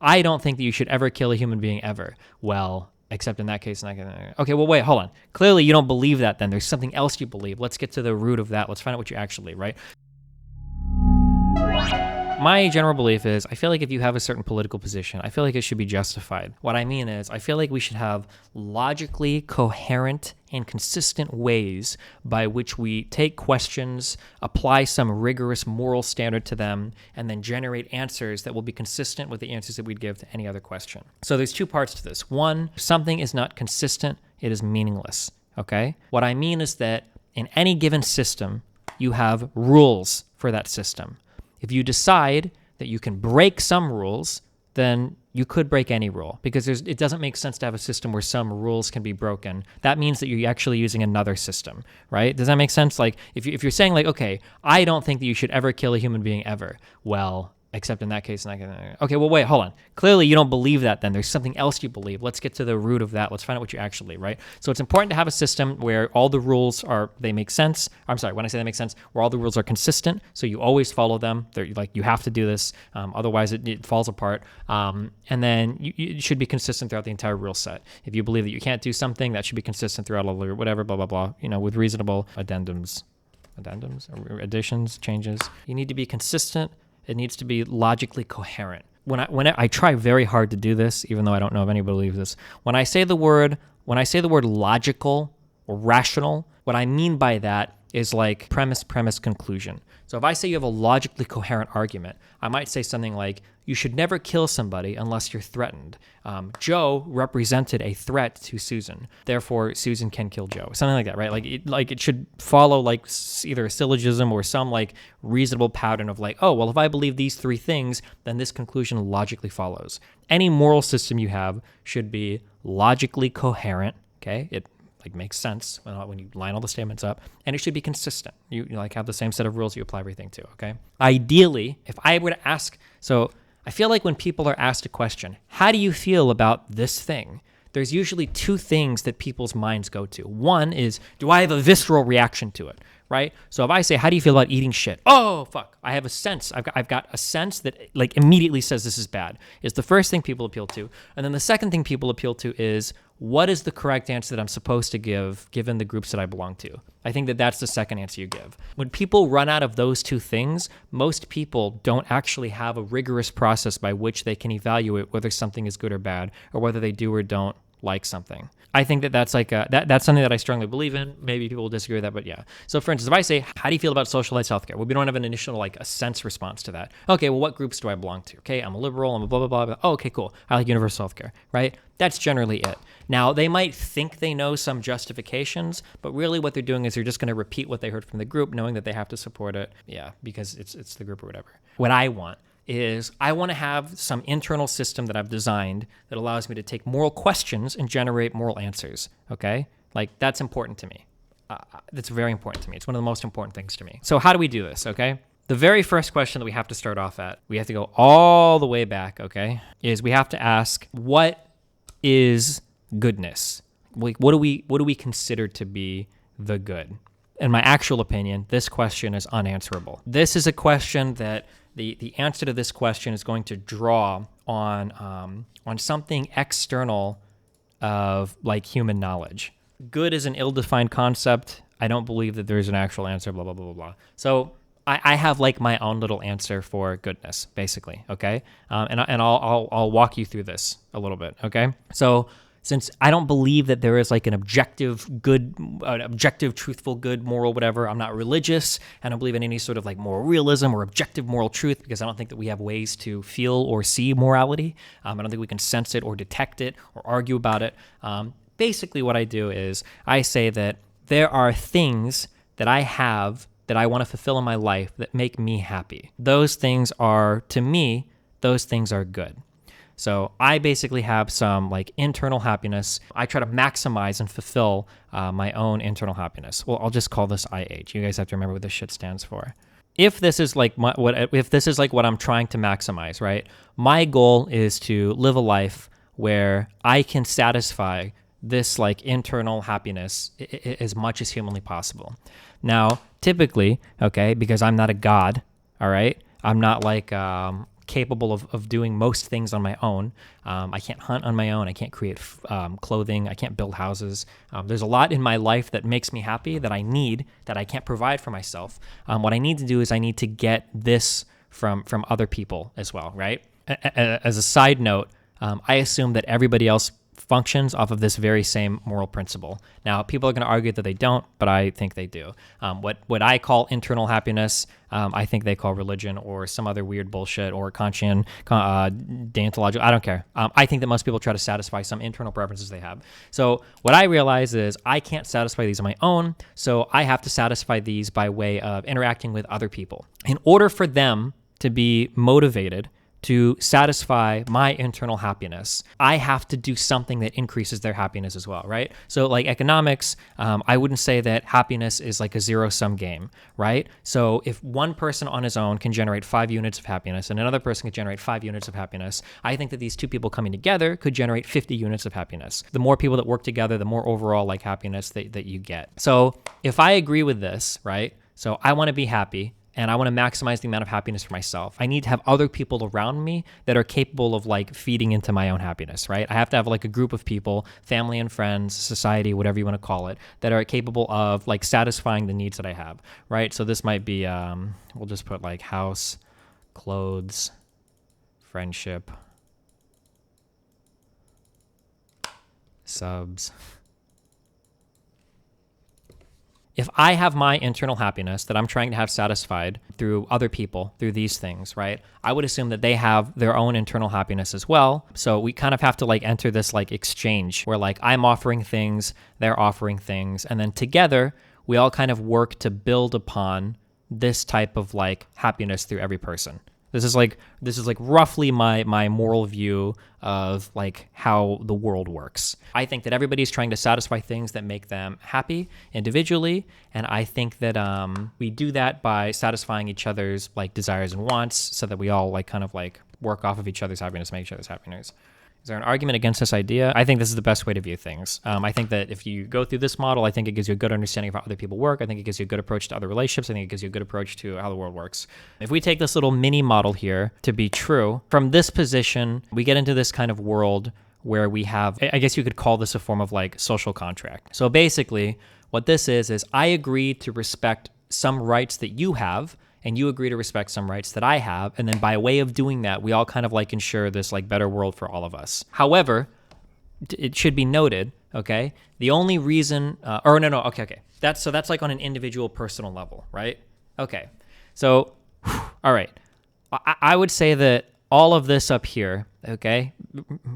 I don't think that you should ever kill a human being ever. Well, except in that case. Okay, well, wait, hold on. Clearly, you don't believe that then. There's something else you believe. Let's get to the root of that. Let's find out what you actually, right? My general belief is I feel like if you have a certain political position, I feel like it should be justified. What I mean is I feel like we should have logically coherent and consistent ways by which we take questions, apply some rigorous moral standard to them, and then generate answers that will be consistent with the answers that we'd give to any other question. So there's two parts to this. One, if something is not consistent, it is meaningless, okay? What I mean is that in any given system, you have rules for that system. If you decide that you can break some rules, then you could break any rule because it doesn't make sense to have a system where some rules can be broken. That means that you're actually using another system, right? Does that make sense? Like if you're saying like, okay, I don't think that you should ever kill a human being ever. Well, except in that case. Okay, well, wait, hold on. Clearly, you don't believe that then. There's something else you believe. Let's get to the root of that. Let's find out what you actually, right? So it's important to have a system where all the rules they make sense. I'm sorry, when I say they make sense, where all the rules are consistent, so you always follow them. They're like, you have to do this, otherwise it falls apart. And then you should be consistent throughout the entire rule set. If you believe that you can't do something, that should be consistent throughout all the whatever, blah, blah, blah, with reasonable additions, changes. You need to be consistent. It needs to be logically coherent. When I try very hard to do this, even though I don't know if anybody believes this. When I say the word logical or rational, what I mean by that is like premise, conclusion. So if I say you have a logically coherent argument, I might say something like, you should never kill somebody unless you're threatened. Joe represented a threat to Susan. Therefore, Susan can kill Joe. Something like that, right? Like it should follow like either a syllogism or some like reasonable pattern of like, oh, well, if I believe these three things, then this conclusion logically follows. Any moral system you have should be logically coherent, okay? It like makes sense when you line all the statements up, and it should be consistent. You like have the same set of rules you apply everything to, okay? Ideally, if I were to ask, so I feel like when people are asked a question, how do you feel about this thing? There's usually two things that people's minds go to. One is, do I have a visceral reaction to it, right? So if I say, how do you feel about eating shit? Oh, fuck. I have a sense. I've got a sense that like immediately says this is bad, is the first thing people appeal to. And then the second thing people appeal to is, what is the correct answer that I'm supposed to give given the groups that I belong to? I think that that's the second answer you give. When people run out of those two things, most people don't actually have a rigorous process by which they can evaluate whether something is good or bad, or whether they do or don't like something. I think that that's like that's something that I strongly believe in. Maybe people will disagree with that, but yeah. So for instance, if I say, how do you feel about socialized healthcare? Well, we don't have an initial like a sense response to that. Okay, well, what groups do I belong to? Okay, I'm a liberal, I'm a blah, blah, blah, blah. Oh, okay, cool. I like universal healthcare, right? That's generally it. Now, they might think they know some justifications, but really what they're doing is they're just going to repeat what they heard from the group, knowing that they have to support it. Yeah, because it's the group or whatever. What I want is I want to have some internal system that I've designed that allows me to take moral questions and generate moral answers, okay? Like, that's important to me. That's very important to me. It's one of the most important things to me. So how do we do this, okay? The very first question that we have to start off at, we have to go all the way back, okay, is we have to ask, what is goodness? Like, what do we consider to be the good? In my actual opinion, this question is unanswerable. This is a question that the answer to this question is going to draw on something external of like human knowledge. Good is an ill-defined concept. I don't believe that there's an actual answer, blah, blah, blah, blah, blah. So I have like my own little answer for goodness, basically, okay? And I'll walk you through this a little bit, okay? So since I don't believe that there is like an objective good, truthful, good, moral, whatever, I'm not religious. I don't believe in any sort of like moral realism or objective moral truth because I don't think that we have ways to feel or see morality. I don't think we can sense it or detect it or argue about it. Basically what I do is I say that there are things that I have that I want to fulfill in my life that make me happy. Those things are, to me, those things are good. So I basically have some like internal happiness. I try to maximize and fulfill my own internal happiness. Well, I'll just call this IH. You guys have to remember what this shit stands for. If this is like what I'm trying to maximize, right? My goal is to live a life where I can satisfy this like internal happiness as much as humanly possible. Now, typically, okay, because I'm not a god, all right? I'm not like capable of doing most things on my own. I can't hunt on my own. I can't create clothing. I can't build houses. There's a lot in my life that makes me happy that I need, that I can't provide for myself. What I need to do is I need to get this from other people as well, right? As a side note, I assume that everybody else functions off of this very same moral principle. Now, people are going to argue that they don't, but I think they do. What I call internal happiness, I think they call religion or some other weird bullshit or Kantian, deontological. I don't care. I think that most people try to satisfy some internal preferences they have. So what I realize is I can't satisfy these on my own, so I have to satisfy these by way of interacting with other people. In order for them to be motivated to satisfy my internal happiness, I have to do something that increases their happiness as well, right? So like economics, I wouldn't say that happiness is like a zero-sum game, right? So if one person on his own can generate 5 units of happiness and another person can generate 5 units of happiness, I think that these two people coming together could generate 50 units of happiness. The more people that work together, the more overall like happiness that you get. So if I agree with this, right? So I want to be happy, and I want to maximize the amount of happiness for myself. I need to have other people around me that are capable of like feeding into my own happiness, right? I have to have like a group of people, family and friends, society, whatever you want to call it, that are capable of like satisfying the needs that I have, right? So this might be, we'll just put like house, clothes, friendship, subs. If I have my internal happiness that I'm trying to have satisfied through other people, through these things, right? I would assume that they have their own internal happiness as well. So we kind of have to like enter this like exchange where like I'm offering things, they're offering things, and then together we all kind of work to build upon this type of like happiness through every person. This is like roughly my moral view of like how the world works. I think that everybody's trying to satisfy things that make them happy individually, and I think that we do that by satisfying each other's like desires and wants, so that we all like kind of like work off of each other's happiness, make each other's happiness. Is there an argument against this idea? I think this is the best way to view things. I think that if you go through this model, I think it gives you a good understanding of how other people work. I think it gives you a good approach to other relationships. I think it gives you a good approach to how the world works. If we take this little mini model here to be true, from this position, we get into this kind of world where we have, I guess you could call this a form of like social contract. So basically, what this is I agree to respect some rights that you have, and you agree to respect some rights that I have, and then by way of doing that, we all kind of like ensure this like better world for all of us. However, it should be noted, okay, the only reason, okay. That's like on an individual personal level, right? Okay, so, all right. I would say that all of this up here, okay,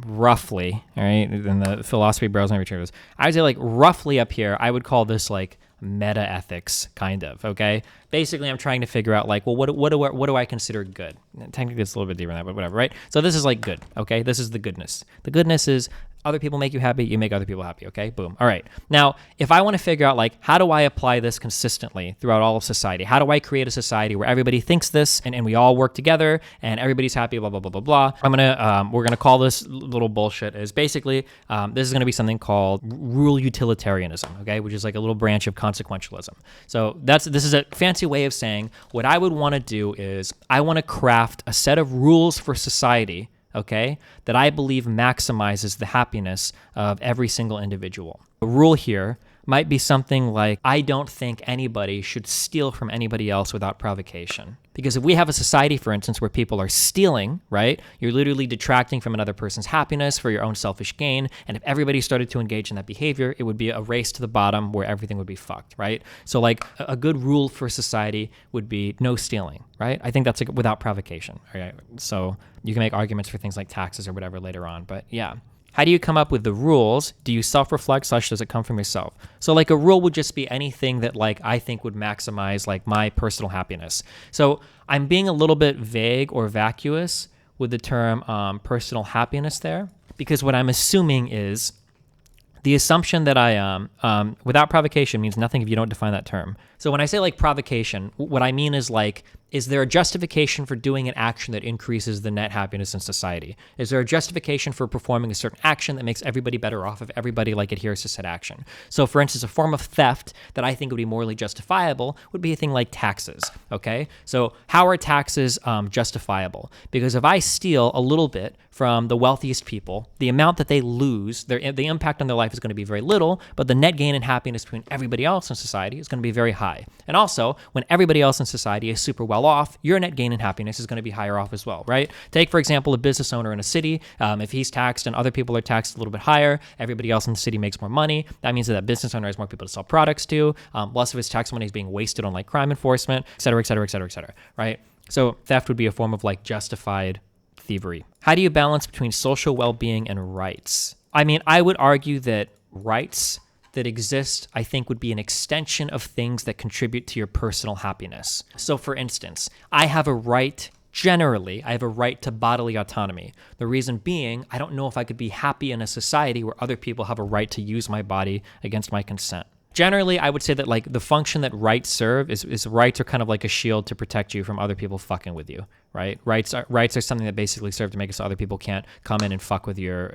roughly, all right, and the philosophy bros and retrievers, I would say like roughly up here, I would call this like meta ethics, kind of, okay? Basically, I'm trying to figure out like, well, what do I consider good? Technically, it's a little bit deeper than that, but whatever, right? So this is like good, okay? This is the goodness. The goodness is other people make you happy, you make other people happy, okay? Boom. All right. Now, if I want to figure out like, how do I apply this consistently throughout all of society? How do I create a society where everybody thinks this and we all work together and everybody's happy, blah, blah, blah, blah, blah. We're going to call this little bullshit is basically, this is going to be something called rule utilitarianism, okay? Which is like a little branch of consequentialism. So this is a fancy way of saying what I would want to do is I want to craft a set of rules for society, okay, that I believe maximizes the happiness of every single individual. A rule here might be something like, I don't think anybody should steal from anybody else without provocation. Because if we have a society, for instance, where people are stealing, right, you're literally detracting from another person's happiness for your own selfish gain. And if everybody started to engage in that behavior, it would be a race to the bottom where everything would be fucked, right? So like a good rule for society would be no stealing, right? I think that's like without provocation, right? So you can make arguments for things like taxes or whatever later on, but yeah. How do you come up with the rules? Do you self-reflect, / does it come from yourself? So like a rule would just be anything that like I think would maximize like my personal happiness. So I'm being a little bit vague or vacuous with the term personal happiness there, because what I'm assuming is the assumption that without provocation means nothing if you don't define that term. So when I say like provocation, what I mean is like is there a justification for doing an action that increases the net happiness in society? Is there a justification for performing a certain action that makes everybody better off if everybody like adheres to said action? So for instance, a form of theft that I think would be morally justifiable would be a thing like taxes, okay? So how are taxes justifiable? Because if I steal a little bit from the wealthiest people, the amount that they lose, the impact on their life is going to be very little, but the net gain in happiness between everybody else in society is going to be very high. And also, when everybody else in society is super well off, your net gain in happiness is going to be higher off as well, right? Take, for example, a business owner in a city. If he's taxed and other people are taxed a little bit higher, everybody else in the city makes more money. That means that that business owner has more people to sell products to. Less of his tax money is being wasted on like crime enforcement, et cetera, et cetera, et cetera, et cetera, right? So theft would be a form of like justified thievery. How do you balance between social well-being and rights? I mean, I would argue that rights that exist, I think, would be an extension of things that contribute to your personal happiness. So for instance, I have a right to bodily autonomy. The reason being, I don't know if I could be happy in a society where other people have a right to use my body against my consent. Generally, I would say that like the function that rights serve is rights are kind of like a shield to protect you from other people fucking with you, right? Rights are something that basically serve to make it so other people can't come in and fuck with your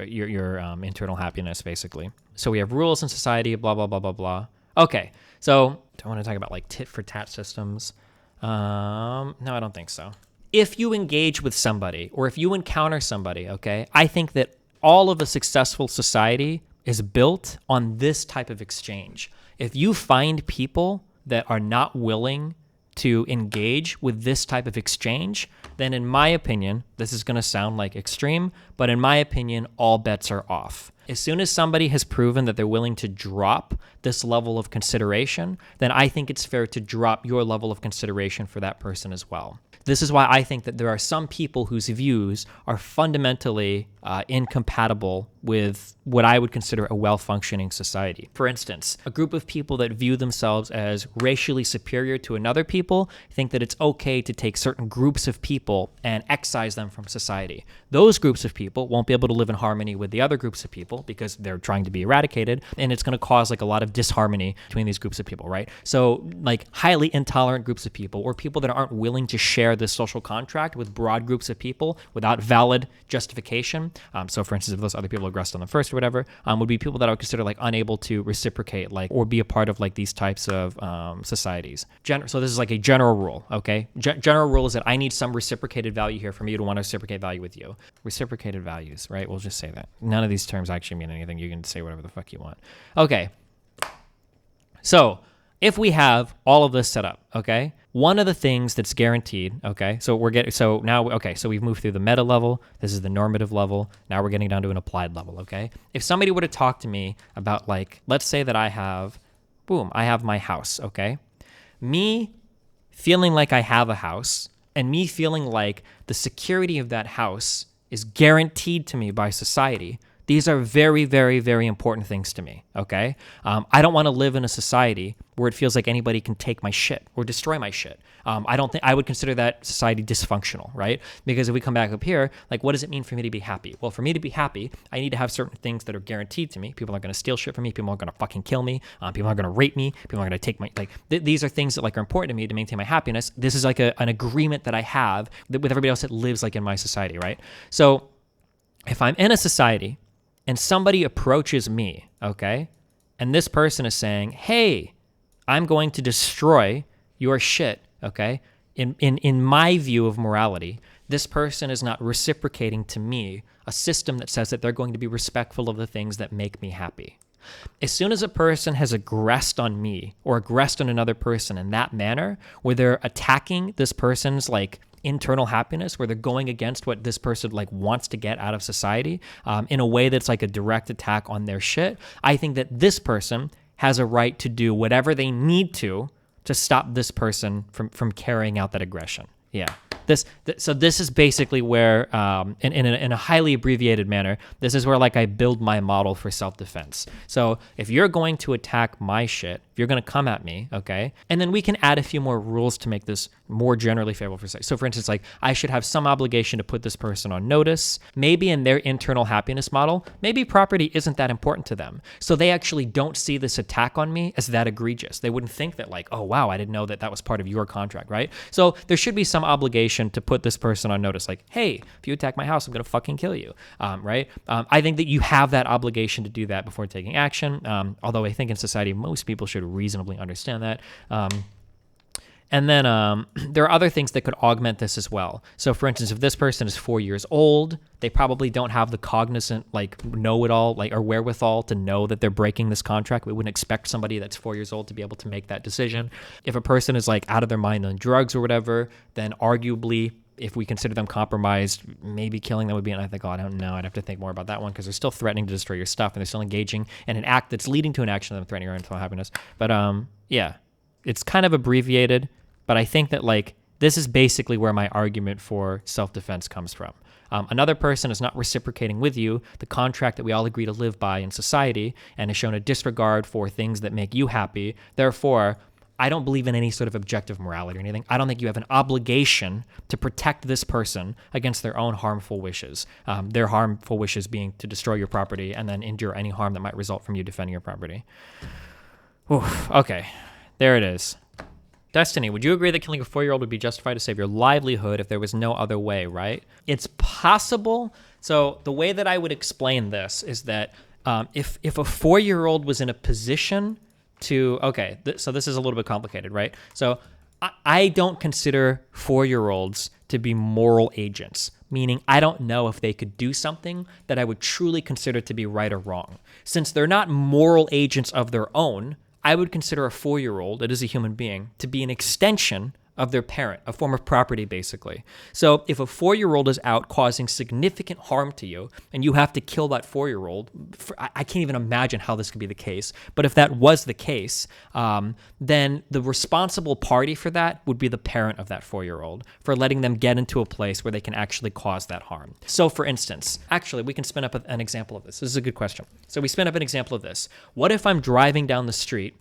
internal happiness, basically. So we have rules in society, blah, blah, blah, blah, blah. Okay, so do I want to talk about like tit for tat systems? No, I don't think so. If you engage with somebody or if you encounter somebody, okay, I think that all of a successful society is built on this type of exchange. If you find people that are not willing to engage with this type of exchange, then in my opinion, this is going to sound like extreme, but in my opinion, all bets are off. As soon as somebody has proven that they're willing to drop this level of consideration, then I think it's fair to drop your level of consideration for that person as well. This is why I think that there are some people whose views are fundamentally incompatible with what I would consider a well-functioning society. For instance, a group of people that view themselves as racially superior to another people think that it's okay to take certain groups of people and excise them from society. Those groups of people won't be able to live in harmony with the other groups of people because they're trying to be eradicated, and it's going to cause like a lot of disharmony between these groups of people, right? So like highly intolerant groups of people or people that aren't willing to share this social contract with broad groups of people without valid justification. So for instance, if those other people aggressed on them first or whatever, would be people that I would consider like unable to reciprocate like or be a part of like these types of societies. So this is like a general rule, okay? General rule is that I need some reciprocated value here for me to want to reciprocate value with you. Reciprocated values, right? We'll just say that. None of these terms actually mean anything. You can say whatever the fuck you want. Okay. So if we have all of this set up, okay, one of the things that's guaranteed, okay, so we've moved through the meta level. This is the normative level. Now we're getting down to an applied level, okay? If somebody were to talk to me about like, let's say that I have my house, okay? Me feeling like I have a house and me feeling like the security of that house is guaranteed to me by society. These are very, very, very important things to me, okay? I don't want to live in a society where it feels like anybody can take my shit or destroy my shit. I would consider that society dysfunctional, right? Because if we come back up here, like what does it mean for me to be happy? Well, for me to be happy, I need to have certain things that are guaranteed to me. People aren't going to steal shit from me. People aren't going to fucking kill me. People aren't going to rape me. People aren't going to take my, these are things that like are important to me to maintain my happiness. This is like an agreement that I have with everybody else that lives like in my society, right? So if I'm in a society and somebody approaches me, okay, and this person is saying, hey, I'm going to destroy your shit, okay? In my view of morality, this person is not reciprocating to me a system that says that they're going to be respectful of the things that make me happy. As soon as a person has aggressed on me or aggressed on another person in that manner, where they're attacking this person's like internal happiness, where they're going against what this person like wants to get out of society in a way that's like a direct attack on their shit, I think that this person has a right to do whatever they need to stop this person from carrying out that aggression. Yeah. So this is basically where, in a highly abbreviated manner, this is where like I build my model for self-defense. So if you're going to attack my shit, if if you're going to come at me, okay? And then we can add a few more rules to make this more generally favorable for society. So for instance, like I should have some obligation to put this person on notice. Maybe in their internal happiness model, maybe property isn't that important to them. So they actually don't see this attack on me as that egregious. They wouldn't think that like, oh wow, I didn't know that was part of your contract, right? So there should be some obligation to put this person on notice, like, hey, if you attack my house, I'm going to fucking kill you, right? I think that you have that obligation to do that before taking action, although I think in society, most people should reasonably understand that. And then there are other things that could augment this as well. So for instance, if this person is 4 years old, they probably don't have the cognizant, like know-it-all, like or wherewithal to know that they're breaking this contract. We wouldn't expect somebody that's 4 years old to be able to make that decision. If a person is like out of their mind on drugs or whatever, then arguably, if we consider them compromised, maybe killing them would be an ethical. I don't know. I'd have to think more about that one because they're still threatening to destroy your stuff and they're still engaging in an act that's leading to an action of them threatening your mental happiness. But yeah, it's kind of abbreviated, but I think that like this is basically where my argument for self-defense comes from. Another person is not reciprocating with you the contract that we all agree to live by in society and has shown a disregard for things that make you happy. Therefore, I don't believe in any sort of objective morality or anything. I don't think you have an obligation to protect this person against their own harmful wishes. Their harmful wishes being to destroy your property and then endure any harm that might result from you defending your property. Oof, okay, there it is. Destiny, would you agree that killing a 4-year-old would be justified to save your livelihood if there was no other way, right? It's possible. So the way that I would explain this is that if a 4-year-old was in a position to, so this is a little bit complicated, right? So I don't consider 4-year-olds to be moral agents, meaning I don't know if they could do something that I would truly consider to be right or wrong. Since they're not moral agents of their own, I would consider a 4-year-old, that is a human being, to be an extension of their parent, a form of property, basically. So if a 4-year-old is out causing significant harm to you and you have to kill that 4-year-old, I can't even imagine how this could be the case. But if that was the case, then the responsible party for that would be the parent of that 4-year-old for letting them get into a place where they can actually cause that harm. So for instance, actually, we can spin up an example of this. This is a good question. So we spin up an example of this. What if I'm driving down the street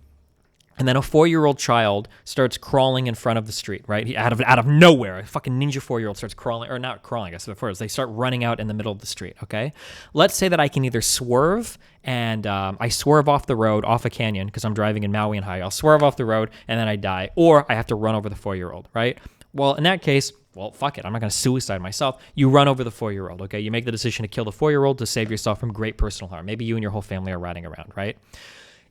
and then a 4-year-old child starts crawling in front of the street, right? Out of nowhere, a fucking ninja 4-year-old starts crawling, or not crawling, I guess before, they start running out in the middle of the street, okay? Let's say that I can either swerve and I swerve off the road, off a canyon, because I'm driving in Maui and Hawaii. I'll swerve off the road and then I die, or I have to run over the 4-year-old, right? Well, in that case, well, fuck it. I'm not going to suicide myself. You run over the 4-year-old, okay? You make the decision to kill the 4-year-old to save yourself from great personal harm. Maybe you and your whole family are riding around, right?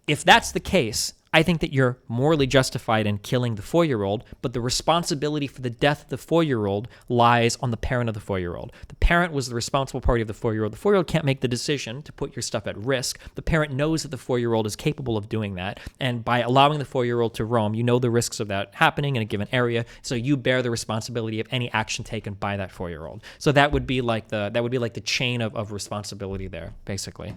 If that's the case, I think that you're morally justified in killing the 4-year-old, but the responsibility for the death of the 4-year-old lies on the parent of the 4-year-old. The parent was the responsible party of the 4-year-old. The 4-year-old can't make the decision to put your stuff at risk. The parent knows that the 4-year-old is capable of doing that, and by allowing the 4-year-old to roam, you know the risks of that happening in a given area, so you bear the responsibility of any action taken by that 4-year-old. So that would be like the chain of responsibility there, basically.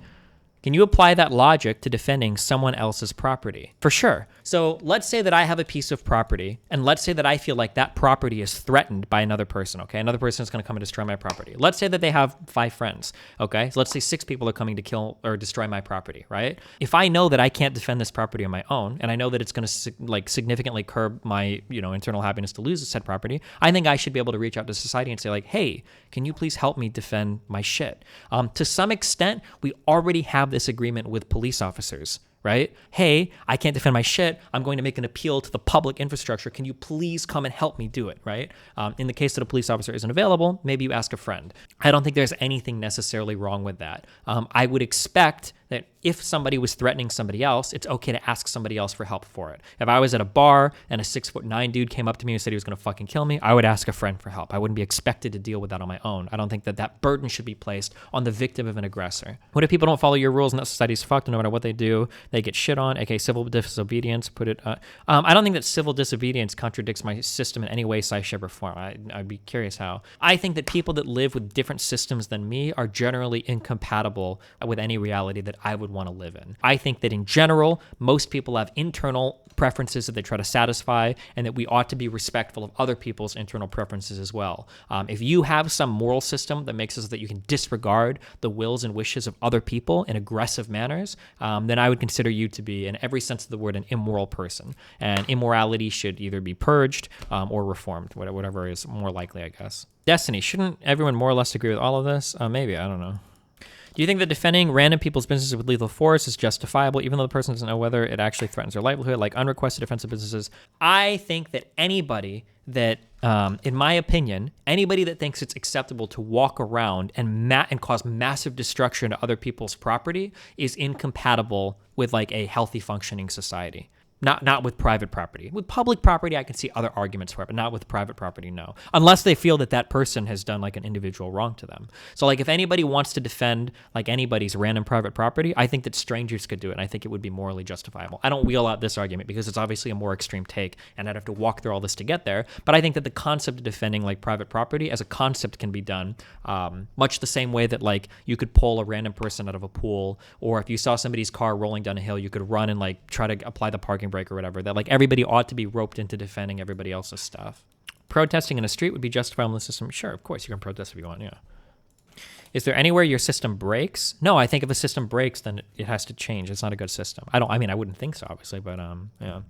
Can you apply that logic to defending someone else's property? For sure. So let's say that I have a piece of property, and let's say that I feel like that property is threatened by another person, okay? Another person is going to come and destroy my property. Let's say that they have 5 friends, okay? So let's say 6 people are coming to kill or destroy my property, right? If I know that I can't defend this property on my own, and I know that it's going to significantly curb my, internal happiness to lose said property, I think I should be able to reach out to society and say like, hey, can you please help me defend my shit? To some extent, we already have this agreement with police officers, right? Hey, I can't defend my shit. I'm going to make an appeal to the public infrastructure. Can you please come and help me do it, right? In the case that a police officer isn't available, maybe you ask a friend. I don't think there's anything necessarily wrong with that. I would expect that if somebody was threatening somebody else, it's okay to ask somebody else for help for it. If I was at a bar and a 6'9" dude came up to me and said he was going to fucking kill me, I would ask a friend for help. I wouldn't be expected to deal with that on my own. I don't think that burden should be placed on the victim of an aggressor. What if people don't follow your rules and that society's fucked, and no matter what they do, they get shit on, aka civil disobedience? I don't think that civil disobedience contradicts my system in any way, size, shape, or form. I'd be curious how. I think that people that live with different systems than me are generally incompatible with any reality that I would want to live in. I think that in general, most people have internal preferences that they try to satisfy, and that we ought to be respectful of other people's internal preferences as well. If you have some moral system that makes it so that you can disregard the wills and wishes of other people in aggressive manners, then I would consider you to be, in every sense of the word, an immoral person. And immorality should either be purged or reformed, whatever is more likely, I guess. Destiny, shouldn't everyone more or less agree with all of this? Maybe, I don't know. Do you think that defending random people's businesses with lethal force is justifiable, even though the person doesn't know whether it actually threatens their livelihood, like unrequested defensive businesses? I think that anybody that, in my opinion, anybody that thinks it's acceptable to walk around and cause massive destruction to other people's property is incompatible with like a healthy functioning society. Not with private property. With public property, I can see other arguments for it, but not with private property, no. Unless they feel that that person has done like an individual wrong to them. So like if anybody wants to defend like anybody's random private property, I think that strangers could do it, and I think it would be morally justifiable. I don't wheel out this argument because it's obviously a more extreme take, and I'd have to walk through all this to get there, but I think that the concept of defending like private property as a concept can be done much the same way that like you could pull a random person out of a pool, or if you saw somebody's car rolling down a hill, you could run and like try to apply the parking brake or whatever, that like everybody ought to be roped into defending everybody else's stuff. Protesting in a street would be justifiable in the system. Sure, of course, you can protest if you want, yeah. Is there anywhere your system breaks? No, I think if a system breaks, then it has to change. It's not a good system. I wouldn't think so, obviously, but yeah.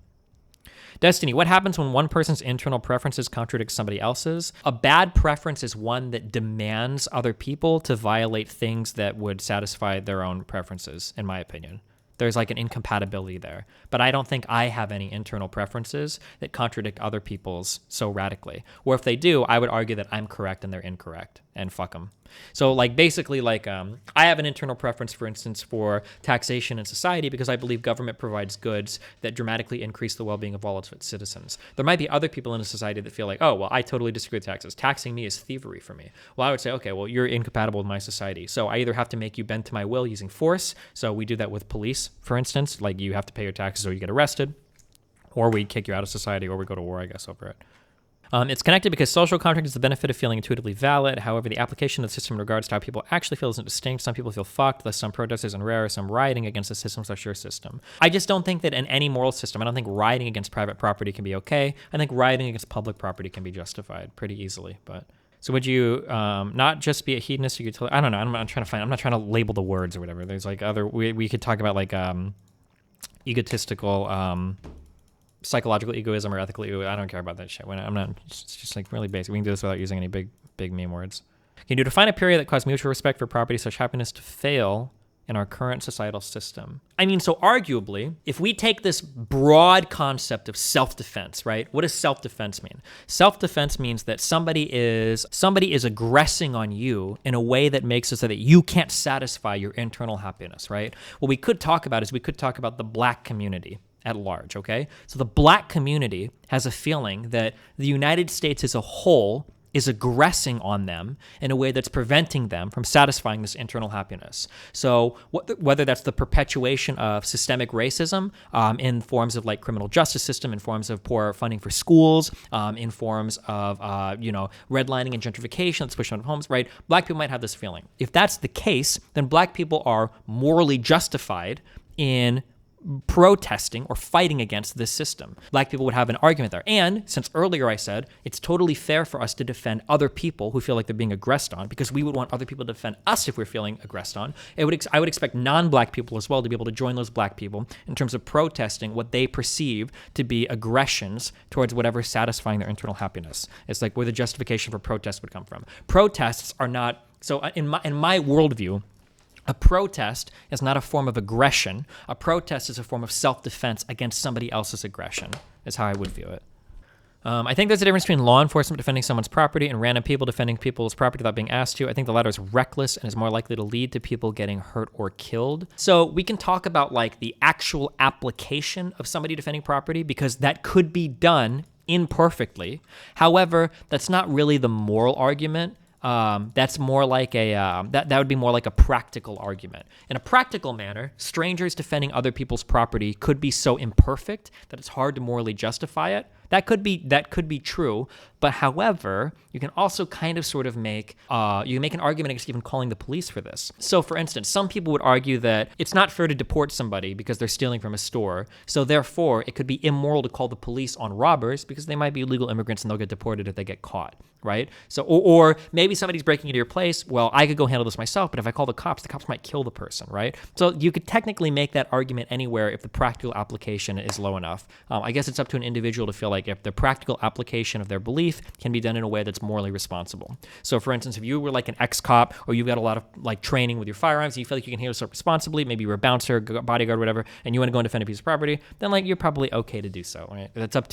Destiny, what happens when one person's internal preferences contradict somebody else's? A bad preference is one that demands other people to violate things that would satisfy their own preferences, in my opinion. There's like an incompatibility there. But I don't think I have any internal preferences that contradict other people's so radically. Or if they do, I would argue that I'm correct and they're incorrect, and fuck them. So like basically like I have an internal preference, for instance, for taxation in society because I believe government provides goods that dramatically increase the well-being of all its citizens. There might be other people in a society that feel like, oh, well, I totally disagree with taxes. Taxing me is thievery for me. Well, I would say, okay, well, you're incompatible with my society. So I either have to make you bend to my will using force. So we do that with police, for instance, like you have to pay your taxes or you get arrested, or we kick you out of society, or we go to war, I guess, over it. It's connected because social contract is the benefit of feeling intuitively valid. However, the application of the system in regards to how people actually feel isn't distinct. Some people feel fucked, thus some protesters and rare, some rioting against the system / your system. I just don't think that in any moral system, I don't think rioting against private property can be okay. I think rioting against public property can be justified pretty easily. But so would you not just be a hedonist or utilitarian? I don't know. I'm not trying to label the words or whatever. There's like other, we could talk about like egotistical, psychological egoism or ethical egoism. I don't care about that shit. It's just like really basic. We can do this without using any big meme words. Can you define a period that caused mutual respect for property such happiness to fail in our current societal system? I mean, so arguably, if we take this broad concept of self-defense, right? What does self-defense mean? Self-defense means that somebody is aggressing on you in a way that makes it so that you can't satisfy your internal happiness, right? What we could talk about the black community at large, okay? So the black community has a feeling that the United States as a whole is aggressing on them in a way that's preventing them from satisfying this internal happiness. So whether that's the perpetuation of systemic racism in forms of like criminal justice system, in forms of poor funding for schools, in forms of redlining and gentrification that's pushing out of homes, right? Black people might have this feeling. If that's the case, then black people are morally justified in protesting or fighting against this system. Black people would have an argument there. And since earlier I said it's totally fair for us to defend other people who feel like they're being aggressed on, because we would want other people to defend us if we're feeling aggressed on, I would expect non-black people as well to be able to join those black people in terms of protesting what they perceive to be aggressions towards whatever is satisfying their internal happiness. It's like where the justification for protest would come from. Protests are not, so in my worldview, a protest is not a form of aggression. A protest is a form of self-defense against somebody else's aggression, is how I would view it. I think there's a difference between law enforcement defending someone's property and random people defending people's property without being asked to. I think the latter is reckless and is more likely to lead to people getting hurt or killed. So we can talk about like the actual application of somebody defending property, because that could be done imperfectly. However, that's not really the moral argument. That's more like that would be more like a practical argument. In a practical manner, strangers defending other people's property could be so imperfect that it's hard to morally justify it. That could be true, But however, you can also kind of sort of make, you can make an argument against even calling the police for this. So for instance, some people would argue that it's not fair to deport somebody because they're stealing from a store. So therefore, it could be immoral to call the police on robbers because they might be illegal immigrants and they'll get deported if they get caught, right? So, or maybe somebody's breaking into your place. Well, I could go handle this myself, but if I call the cops might kill the person, right? So you could technically make that argument anywhere if the practical application is low enough. I guess it's up to an individual to feel like if the practical application of their belief can be done in a way that's morally responsible. So for instance, if you were like an ex-cop or you've got a lot of like training with your firearms, you feel like you can handle yourself responsibly, maybe you're a bouncer, bodyguard, whatever, and you want to go and defend a piece of property, then like you're probably okay to do so, right? That's up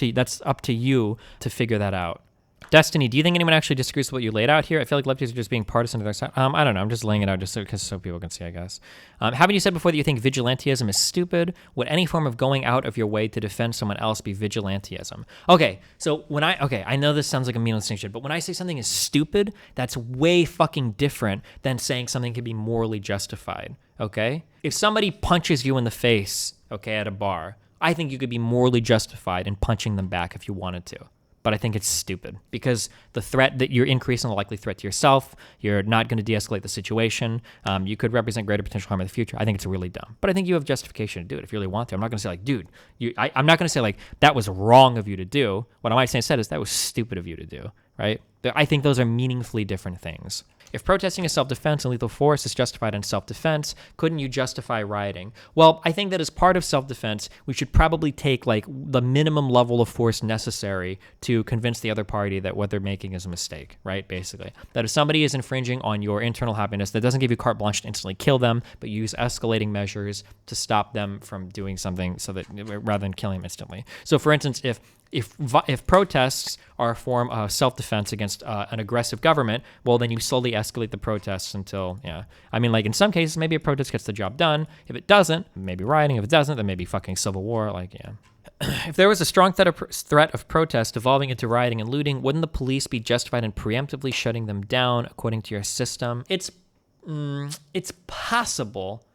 to you to figure that out. Destiny, do you think anyone actually disagrees with what you laid out here? I feel like lefties are just being partisan to their side. I don't know. I'm just laying it out just so people can see, I guess. Haven't you said before that you think vigilantism is stupid? Would any form of going out of your way to defend someone else be vigilantism? Okay, so I know this sounds like a meaningless distinction, but when I say something is stupid, that's way fucking different than saying something can be morally justified, okay? If somebody punches you in the face, okay, at a bar, I think you could be morally justified in punching them back if you wanted to. But I think it's stupid because the threat that you're increasing the likely threat to yourself, you're not going to de-escalate the situation. You could represent greater potential harm in the future. I think it's really dumb. But I think you have justification to do it if you really want to. I'm not going to say like, dude, I'm not going to say like, that was wrong of you to do. What I might say instead is that was stupid of you to do, right? I think those are meaningfully different things. If protesting is self-defense and lethal force is justified in self-defense, couldn't you justify rioting? Well, I think that as part of self-defense, we should probably take like the minimum level of force necessary to convince the other party that what they're making is a mistake, right? Basically, that if somebody is infringing on your internal happiness, that doesn't give you carte blanche to instantly kill them, but you use escalating measures to stop them from doing something so that rather than killing them instantly. So for instance, if protests are a form of self-defense against an aggressive government, well, then you slowly escalate the protests until, I mean, like in some cases, maybe a protest gets the job done. If it doesn't, maybe rioting. If it doesn't, then maybe fucking civil war. If there was a strong threat of protest evolving into rioting and looting, wouldn't the police be justified in preemptively shutting them down according to your system? It's possible.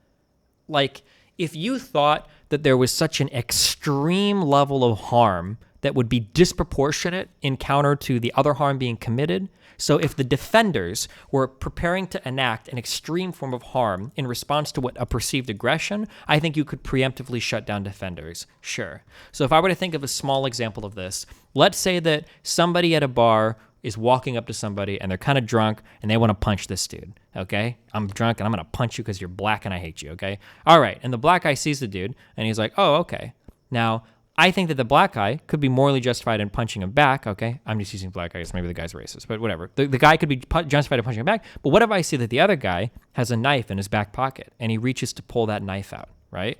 Like, if you thought that there was such an extreme level of harm that would be disproportionate in counter to the other harm being committed. So if the defenders were preparing to enact an extreme form of harm in response to a perceived aggression, I think you could preemptively shut down defenders. Sure. So if I were to think of a small example of this, let's say that somebody at a bar is walking up to somebody and they're kind of drunk and they want to punch this dude, okay? I'm drunk and I'm going to punch you because you're black and I hate you, okay? All right, and the black guy sees the dude and he's like, oh, okay. Now, I think that the black guy could be morally justified in punching him back, okay? I'm just using black guys, maybe the guy's racist, but whatever. The guy could be justified in punching him back, but what if I see that the other guy has a knife in his back pocket and he reaches to pull that knife out, right?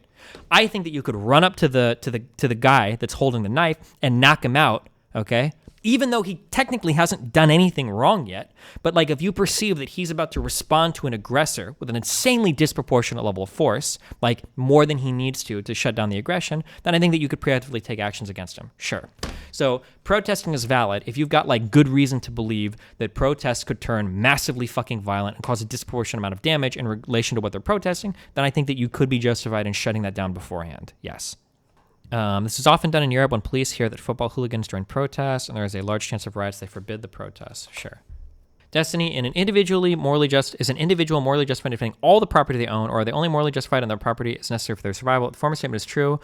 I think that you could run up to the guy that's holding the knife and knock him out, okay? Even though he technically hasn't done anything wrong yet, but like if you perceive that he's about to respond to an aggressor with an insanely disproportionate level of force, like more than he needs to shut down the aggression, then I think that you could preemptively take actions against him. Sure. So protesting is valid if you've got like good reason to believe that protests could turn massively fucking violent and cause a disproportionate amount of damage in relation to what they're protesting, then I think that you could be justified in shutting that down beforehand. Yes. This is often done in Europe when police hear that football hooligans join protests and there is a large chance of riots. They forbid the protests. Sure. Destiny, is an individual morally justified in defending all the property they own, or are they only morally justified on their property is necessary for their survival? If the former statement is true,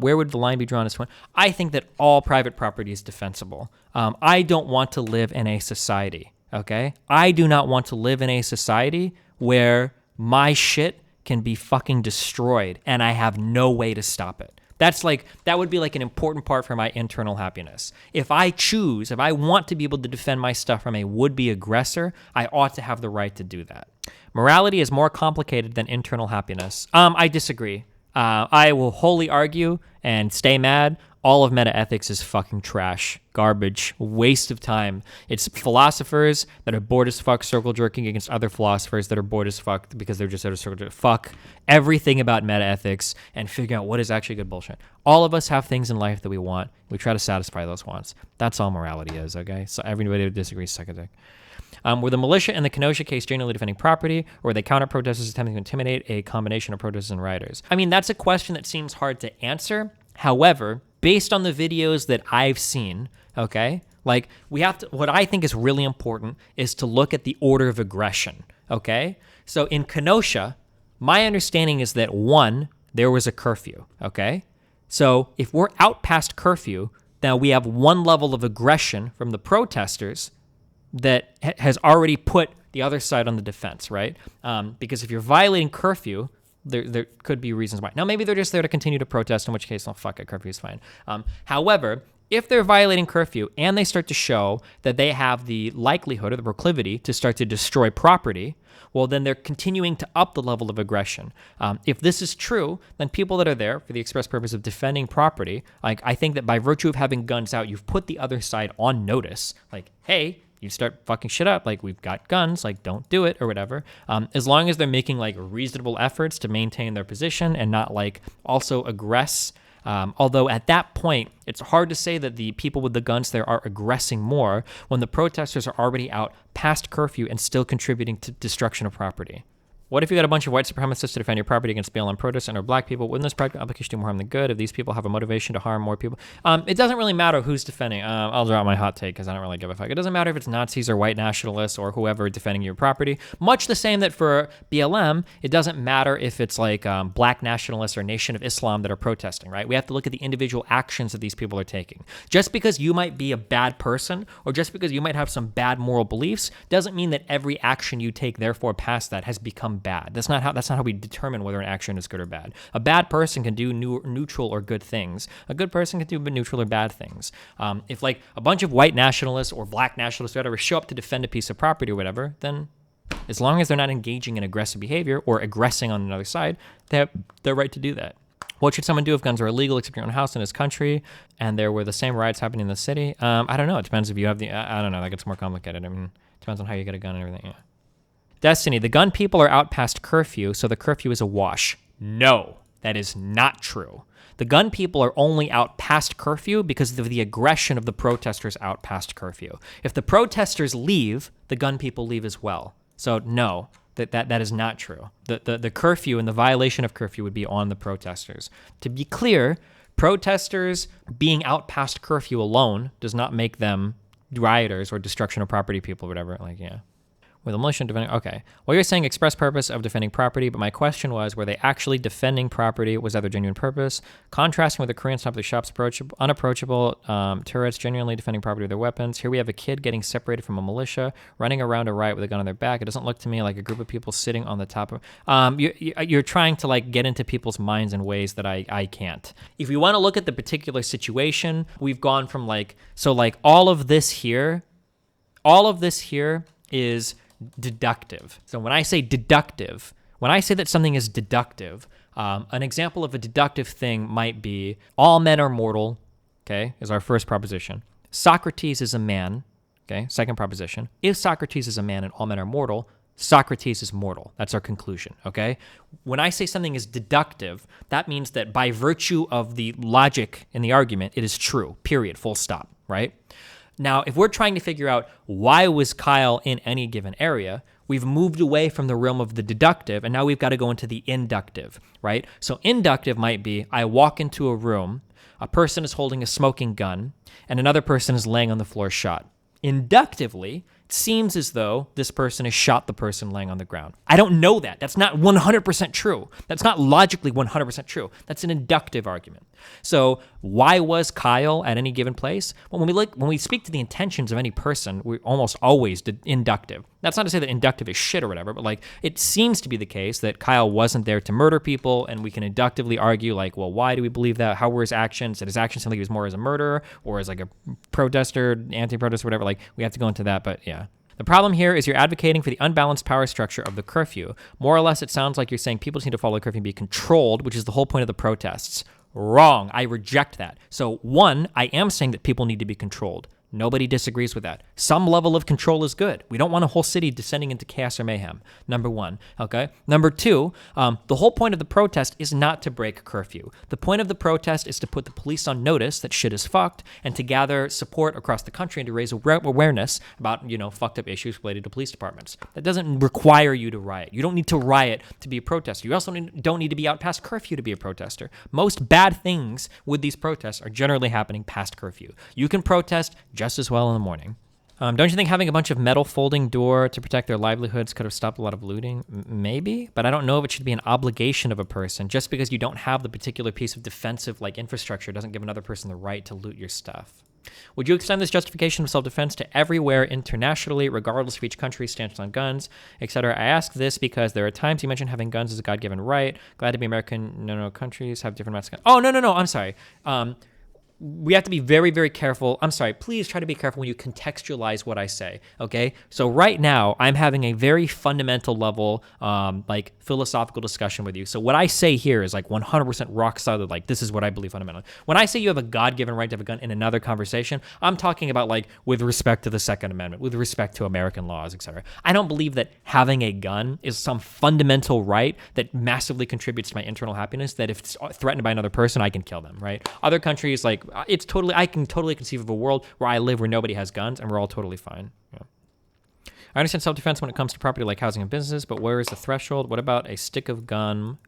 where would the line be drawn as to when? I think that all private property is defensible. I don't want to live in a society, okay? I do not want to live in a society where my shit can be fucking destroyed and I have no way to stop it. That would be like an important part for my internal happiness. If I want to be able to defend my stuff from a would-be aggressor, I ought to have the right to do that. Morality is more complicated than internal happiness. I disagree. I will wholly argue and stay mad. All of metaethics is fucking trash, garbage, waste of time. It's philosophers that are bored as fuck circle jerking against other philosophers that are bored as fuck because they're just out of circle jerking. Fuck everything about metaethics and figure out what is actually good bullshit. All of us have things in life that we want. We try to satisfy those wants. That's all morality is, okay? So everybody who disagrees, suck a dick. Were the militia in the Kenosha case generally defending property, or were they counter-protesters attempting to intimidate a combination of protesters and rioters? I mean, that's a question that seems hard to answer. However, based on the videos that I've seen, okay, Like, we have to, what I think is really important is to look at the order of aggression, okay? So in Kenosha, my understanding is that one, there was a curfew, okay? So if we're out past curfew, now we have one level of aggression from the protesters that has already put the other side on the defense, right? Because if you're violating curfew, there could be reasons why. Now, maybe they're just there to continue to protest, in which case, oh, fuck it, curfew is fine. However, if they're violating curfew and they start to show that they have the likelihood or the proclivity to start to destroy property, well, then they're continuing to up the level of aggression. If this is true, then people that are there for the express purpose of defending property, like, I think that by virtue of having guns out, you've put the other side on notice. Like, hey, you start fucking shit up, like, we've got guns, like, don't do it or whatever. As long as they're making, like, reasonable efforts to maintain their position and not, like, also aggress. Although at that point, it's hard to say that the people with the guns there are aggressing more when the protesters are already out past curfew and still contributing to destruction of property. What if you got a bunch of white supremacists to defend your property against BLM protests and or black people? Wouldn't this practical application do more harm than good if these people have a motivation to harm more people? It doesn't really matter who's defending. I'll drop my hot take because I don't really give a fuck. It doesn't matter if it's Nazis or white nationalists or whoever defending your property. Much the same that for BLM, it doesn't matter if it's like black nationalists or Nation of Islam that are protesting, right? We have to look at the individual actions that these people are taking. Just because you might be a bad person or just because you might have some bad moral beliefs doesn't mean that every action you take, therefore, past that has become bad. That's not how we determine whether an action is good or bad. A bad person can do neutral or good things. A good person can do neutral or bad things. If like a bunch of white nationalists or black nationalists or whatever show up to defend a piece of property or whatever, then as long as they're not engaging in aggressive behavior or aggressing on another side, they have the right to do that. What should someone do if guns are illegal except your own house in his country and there were the same riots happening in the city? I don't know. It depends if you have the, I don't know. That gets more complicated. I mean, it depends on how you get a gun and everything. Yeah. Destiny, the gun people are out past curfew, so the curfew is a wash. No, that is not true. The gun people are only out past curfew because of the aggression of the protesters out past curfew. If the protesters leave, the gun people leave as well. So no, that is not true. The curfew and the violation of curfew would be on the protesters. To be clear, protesters being out past curfew alone does not make them rioters or destruction of property people or whatever. Like, yeah. With a militia defending, okay. Well, you're saying express purpose of defending property, but my question was, were they actually defending property? Was that their genuine purpose? Contrasting with the Koreans top of the shops, unapproachable tourists genuinely defending property with their weapons. Here we have a kid getting separated from a militia, running around a riot with a gun on their back. It doesn't look to me like a group of people sitting on the top of... You're trying to like get into people's minds in ways that I can't. If you want to look at the particular situation, we've gone from like... So like all of this here is... deductive. So when I say deductive, when I say that something is deductive, an example of a deductive thing might be all men are mortal, okay, is our first proposition. Socrates is a man, okay, second proposition. If Socrates is a man and all men are mortal, Socrates is mortal. That's our conclusion, okay? When I say something is deductive, that means that by virtue of the logic in the argument, it is true, period, full stop, right? Now, if we're trying to figure out why was Kyle in any given area, we've moved away from the realm of the deductive, and now we've got to go into the inductive, right? So inductive might be, I walk into a room, a person is holding a smoking gun, and another person is laying on the floor shot. Inductively, it seems as though this person has shot the person laying on the ground. I don't know that. That's not 100% true. That's not logically 100% true. That's an inductive argument. So why was Kyle at any given place? Well, when we speak to the intentions of any person, we almost always did inductive. That's not to say that inductive is shit or whatever, but like it seems to be the case that Kyle wasn't there to murder people, and we can inductively argue like, well, why do we believe that? How were his actions? Did his actions seem like he was more as a murderer or as like a protester, anti-protester, whatever? Like we have to go into that, but yeah. The problem here is you're advocating for the unbalanced power structure of the curfew. More or less, it sounds like you're saying people just need to follow the curfew and be controlled, which is the whole point of the protests. Wrong. I reject that. So one, I am saying that people need to be controlled. Nobody disagrees with that. Some level of control is good. We don't want a whole city descending into chaos or mayhem, number one, okay? Number two, the whole point of the protest is not to break curfew. The point of the protest is to put the police on notice that shit is fucked and to gather support across the country and to raise awareness about, fucked up issues related to police departments. That doesn't require you to riot. You don't need to riot to be a protester. You also don't need to be out past curfew to be a protester. Most bad things with these protests are generally happening past curfew. You can protest just as well in the morning. Don't you think having a bunch of metal folding door to protect their livelihoods could have stopped a lot of looting? Maybe, but I don't know if it should be an obligation of a person. Just because you don't have the particular piece of defensive like infrastructure doesn't give another person the right to loot your stuff. Would you extend this justification of self-defense to everywhere internationally, regardless of each country's stance on guns, etc.? I ask this because there are times you mention having guns as a God-given right. Glad to be American. No, countries have different amounts of guns. Oh, no, I'm sorry. We have to be very, very careful. I'm sorry, please try to be careful when you contextualize what I say, okay? So right now, I'm having a very fundamental level, like philosophical discussion with you. So what I say here is like 100% rock solid, like this is what I believe fundamentally. When I say you have a God-given right to have a gun in another conversation, I'm talking about like with respect to the Second Amendment, with respect to American laws, etc. I don't believe that having a gun is some fundamental right that massively contributes to my internal happiness, that if it's threatened by another person, I can kill them, right? Other countries, like, I can totally conceive of a world where I live where nobody has guns and we're all totally fine. Yeah. I understand self-defense when it comes to property like housing and businesses, but where is the threshold? What about a stick of gum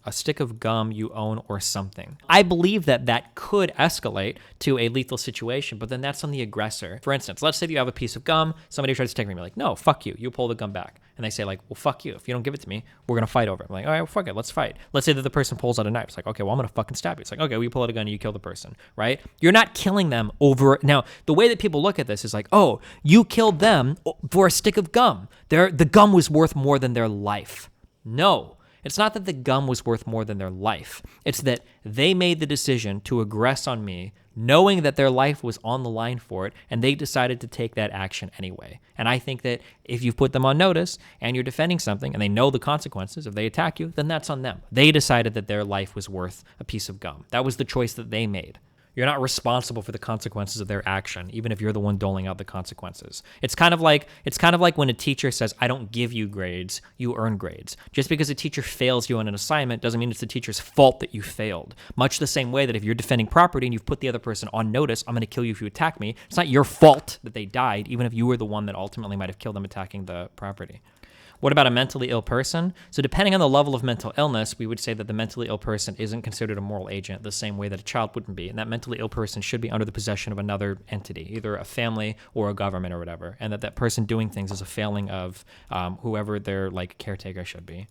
you own or something? I believe that could escalate to a lethal situation, but then that's on the aggressor. For instance, let's say you have a piece of gum, somebody tries to take it from you, like, no, fuck you, you pull the gum back. And they say like, well, fuck you. If you don't give it to me, we're going to fight over it. I'm like, all right, well, fuck it, let's fight. Let's say that the person pulls out a knife. It's like, okay, well, I'm going to fucking stab you. It's like, okay, we pull out a gun and you kill the person, right? You're not killing them over. Now, the way that people look at this is like, oh, you killed them for a stick of gum. The gum was worth more than their life. No, it's not that the gum was worth more than their life. It's that they made the decision to aggress on me knowing that their life was on the line for it, and they decided to take that action anyway. And I think that if you've put them on notice and you're defending something and they know the consequences, if they attack you, then that's on them. They decided that their life was worth a piece of gum. That was the choice that they made. You're not responsible for the consequences of their action, even if you're the one doling out the consequences. It's kind of like when a teacher says, I don't give you grades, you earn grades. Just because a teacher fails you on an assignment doesn't mean it's the teacher's fault that you failed. Much the same way that if you're defending property and you've put the other person on notice, I'm going to kill you if you attack me, it's not your fault that they died, even if you were the one that ultimately might have killed them attacking the property. What about a mentally ill person? So depending on the level of mental illness, we would say that the mentally ill person isn't considered a moral agent the same way that a child wouldn't be. And that mentally ill person should be under the possession of another entity, either a family or a government or whatever. And that person doing things is a failing of whoever their like caretaker should be.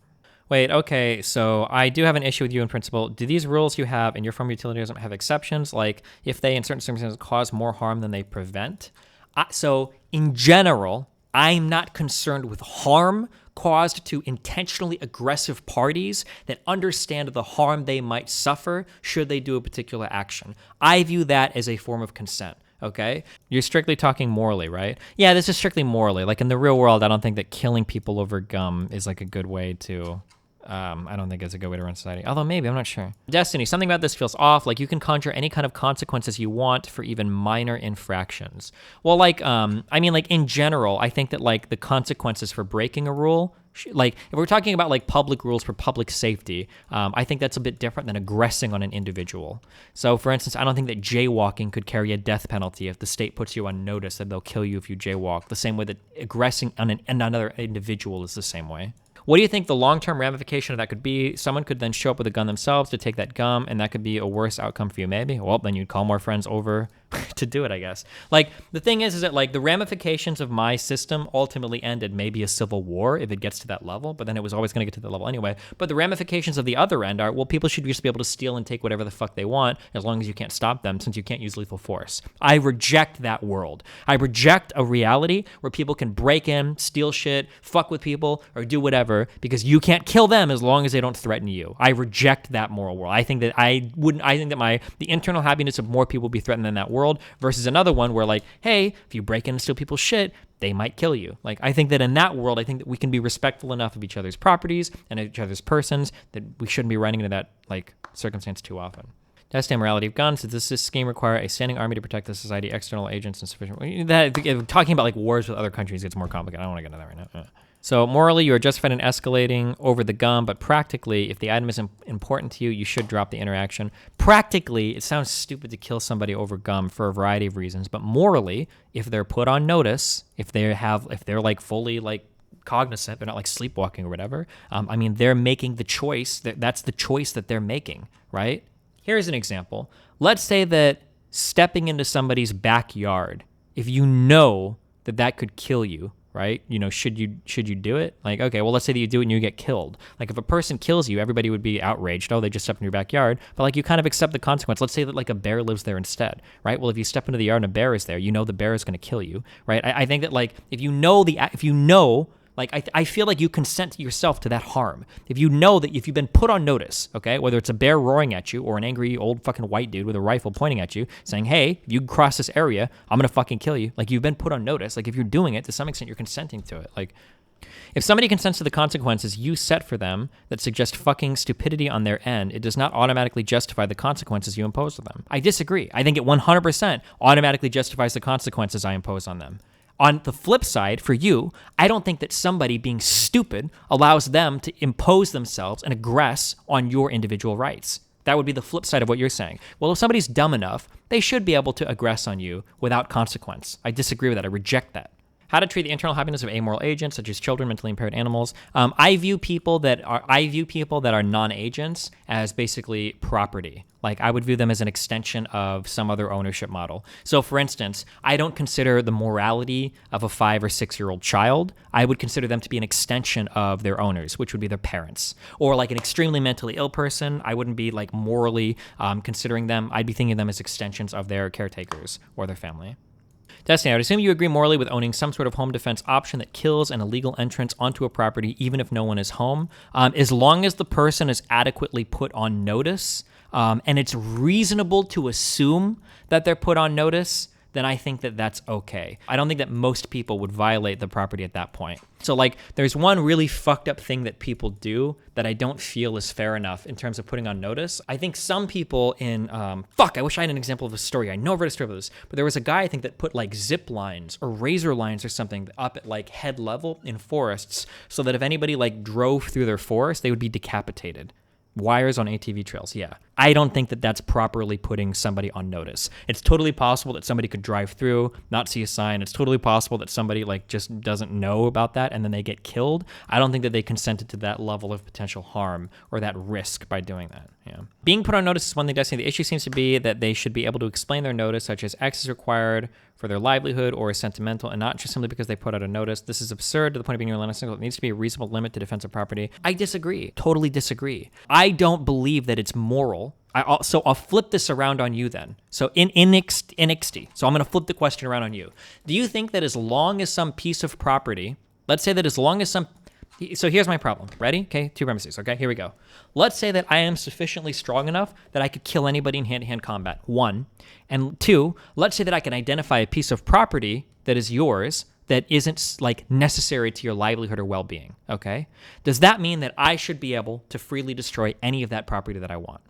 Wait, okay, so I do have an issue with you in principle. Do these rules you have in your form of utilitarianism have exceptions? Like if they in certain circumstances cause more harm than they prevent? So in general, I'm not concerned with harm caused to intentionally aggressive parties that understand the harm they might suffer should they do a particular action. I view that as a form of consent, okay? You're strictly talking morally, right? Yeah, this is strictly morally. Like in the real world, I don't think that killing people over gum is like a good way to... I don't think it's a good way to run society. Although maybe, I'm not sure. Destiny, something about this feels off. Like you can conjure any kind of consequences you want for even minor infractions. Well, like, like in general, I think that like the consequences for breaking a rule, like if we're talking about like public rules for public safety, I think that's a bit different than aggressing on an individual. So for instance, I don't think that jaywalking could carry a death penalty if the state puts you on notice that they'll kill you if you jaywalk, the same way that aggressing on another individual is the same way. What do you think the long-term ramification of that could be? Someone could then show up with a gun themselves to take that gum, and that could be a worse outcome for you, maybe. Well, then you'd call more friends over to do it, I guess. Like, the thing is that, like, the ramifications of my system ultimately ended maybe a civil war if it gets to that level, but then it was always going to get to that level anyway. But the ramifications of the other end are, well, people should just be able to steal and take whatever the fuck they want as long as you can't stop them, since you can't use lethal force. I reject that world. I reject a reality where people can break in, steal shit, fuck with people, or do whatever, because you can't kill them as long as they don't threaten you. I reject that moral world. I think that the internal happiness of more people would be threatened than that world versus another one where like, hey, if you break in and steal people's shit, they might kill you. Like, I think that in that world, I think that we can be respectful enough of each other's properties and each other's persons that we shouldn't be running into that like circumstance too often. That's morality of guns. Does this scheme require a standing army to protect the society, external agents, and sufficient? Talking about like wars with other countries gets more complicated. I don't want to get into that right now. So morally, you are justified in escalating over the gum, but practically, if the item is important to you, you should drop the interaction. Practically, it sounds stupid to kill somebody over gum for a variety of reasons, but morally, if they're put on notice, if they're like fully like cognizant, they're not like sleepwalking or whatever. They're making the choice. That's the choice that they're making, right? Here's an example. Let's say that stepping into somebody's backyard if you know that that could kill you, right? Should you do it? Like, okay, well, let's say that you do it and you get killed. Like, if a person kills you, everybody would be outraged. Oh, they just stepped in your backyard. But like, you kind of accept the consequence. Let's say that like a bear lives there instead, right? Well, if you step into the yard and a bear is there, the bear is going to kill you, right? I think that like, if you know, like, I feel like you consent yourself to that harm. If you know that if you've been put on notice, okay, whether it's a bear roaring at you or an angry old fucking white dude with a rifle pointing at you saying, hey, if you cross this area, I'm going to fucking kill you. Like, you've been put on notice. Like, if you're doing it, to some extent, you're consenting to it. Like, if somebody consents to the consequences you set for them that suggest fucking stupidity on their end, it does not automatically justify the consequences you impose on them. I disagree. I think it 100% automatically justifies the consequences I impose on them. On the flip side, for you, I don't think that somebody being stupid allows them to impose themselves and aggress on your individual rights. That would be the flip side of what you're saying. Well, if somebody's dumb enough, they should be able to aggress on you without consequence. I disagree with that. I reject that. How to treat the internal happiness of amoral agents, such as children, mentally impaired animals. I view people that are non-agents as basically property. Like, I would view them as an extension of some other ownership model. So, for instance, I don't consider the morality of a 5 or 6 year old child. I would consider them to be an extension of their owners, which would be their parents. Or like an extremely mentally ill person, I wouldn't be like morally considering them. I'd be thinking of them as extensions of their caretakers or their family. Destiny, I would assume you agree morally with owning some sort of home defense option that kills an illegal entrance onto a property even if no one is home, as long as the person is adequately put on notice, and it's reasonable to assume that they're put on notice, then I think that that's okay. I don't think that most people would violate the property at that point. So like, there's one really fucked up thing that people do that I don't feel is fair enough in terms of putting on notice. I think some people in, I wish I had an example of a story. I know I've read a story about this, but there was a guy I think that put like zip lines or razor lines or something up at like head level in forests so that if anybody like drove through their forest, they would be decapitated. Wires on ATV trails, yeah. I don't think that that's properly putting somebody on notice. It's totally possible that somebody could drive through, not see a sign. It's totally possible that somebody like just doesn't know about that and then they get killed. I don't think that they consented to that level of potential harm or that risk by doing that. Yeah. Being put on notice is one thing, Destiny. The issue seems to be that they should be able to explain their notice, such as X is required for their livelihood or is sentimental, and not just simply because they put out a notice. This is absurd to the point of being irrealistic. It needs to be a reasonable limit to defensive property. I disagree. Totally disagree. I don't believe that it's moral. So I'll flip this around on you then. So in NXT, so I'm going to flip the question around on you. Do you think that as long as some piece of property, let's say that as long as some, so here's my problem. Ready? Okay, 2 premises. Okay, here we go. Let's say that I am sufficiently strong enough that I could kill anybody in hand-to-hand combat, 1. And 2, let's say that I can identify a piece of property that is yours that isn't like necessary to your livelihood or well-being, okay? Does that mean that I should be able to freely destroy any of that property that I want?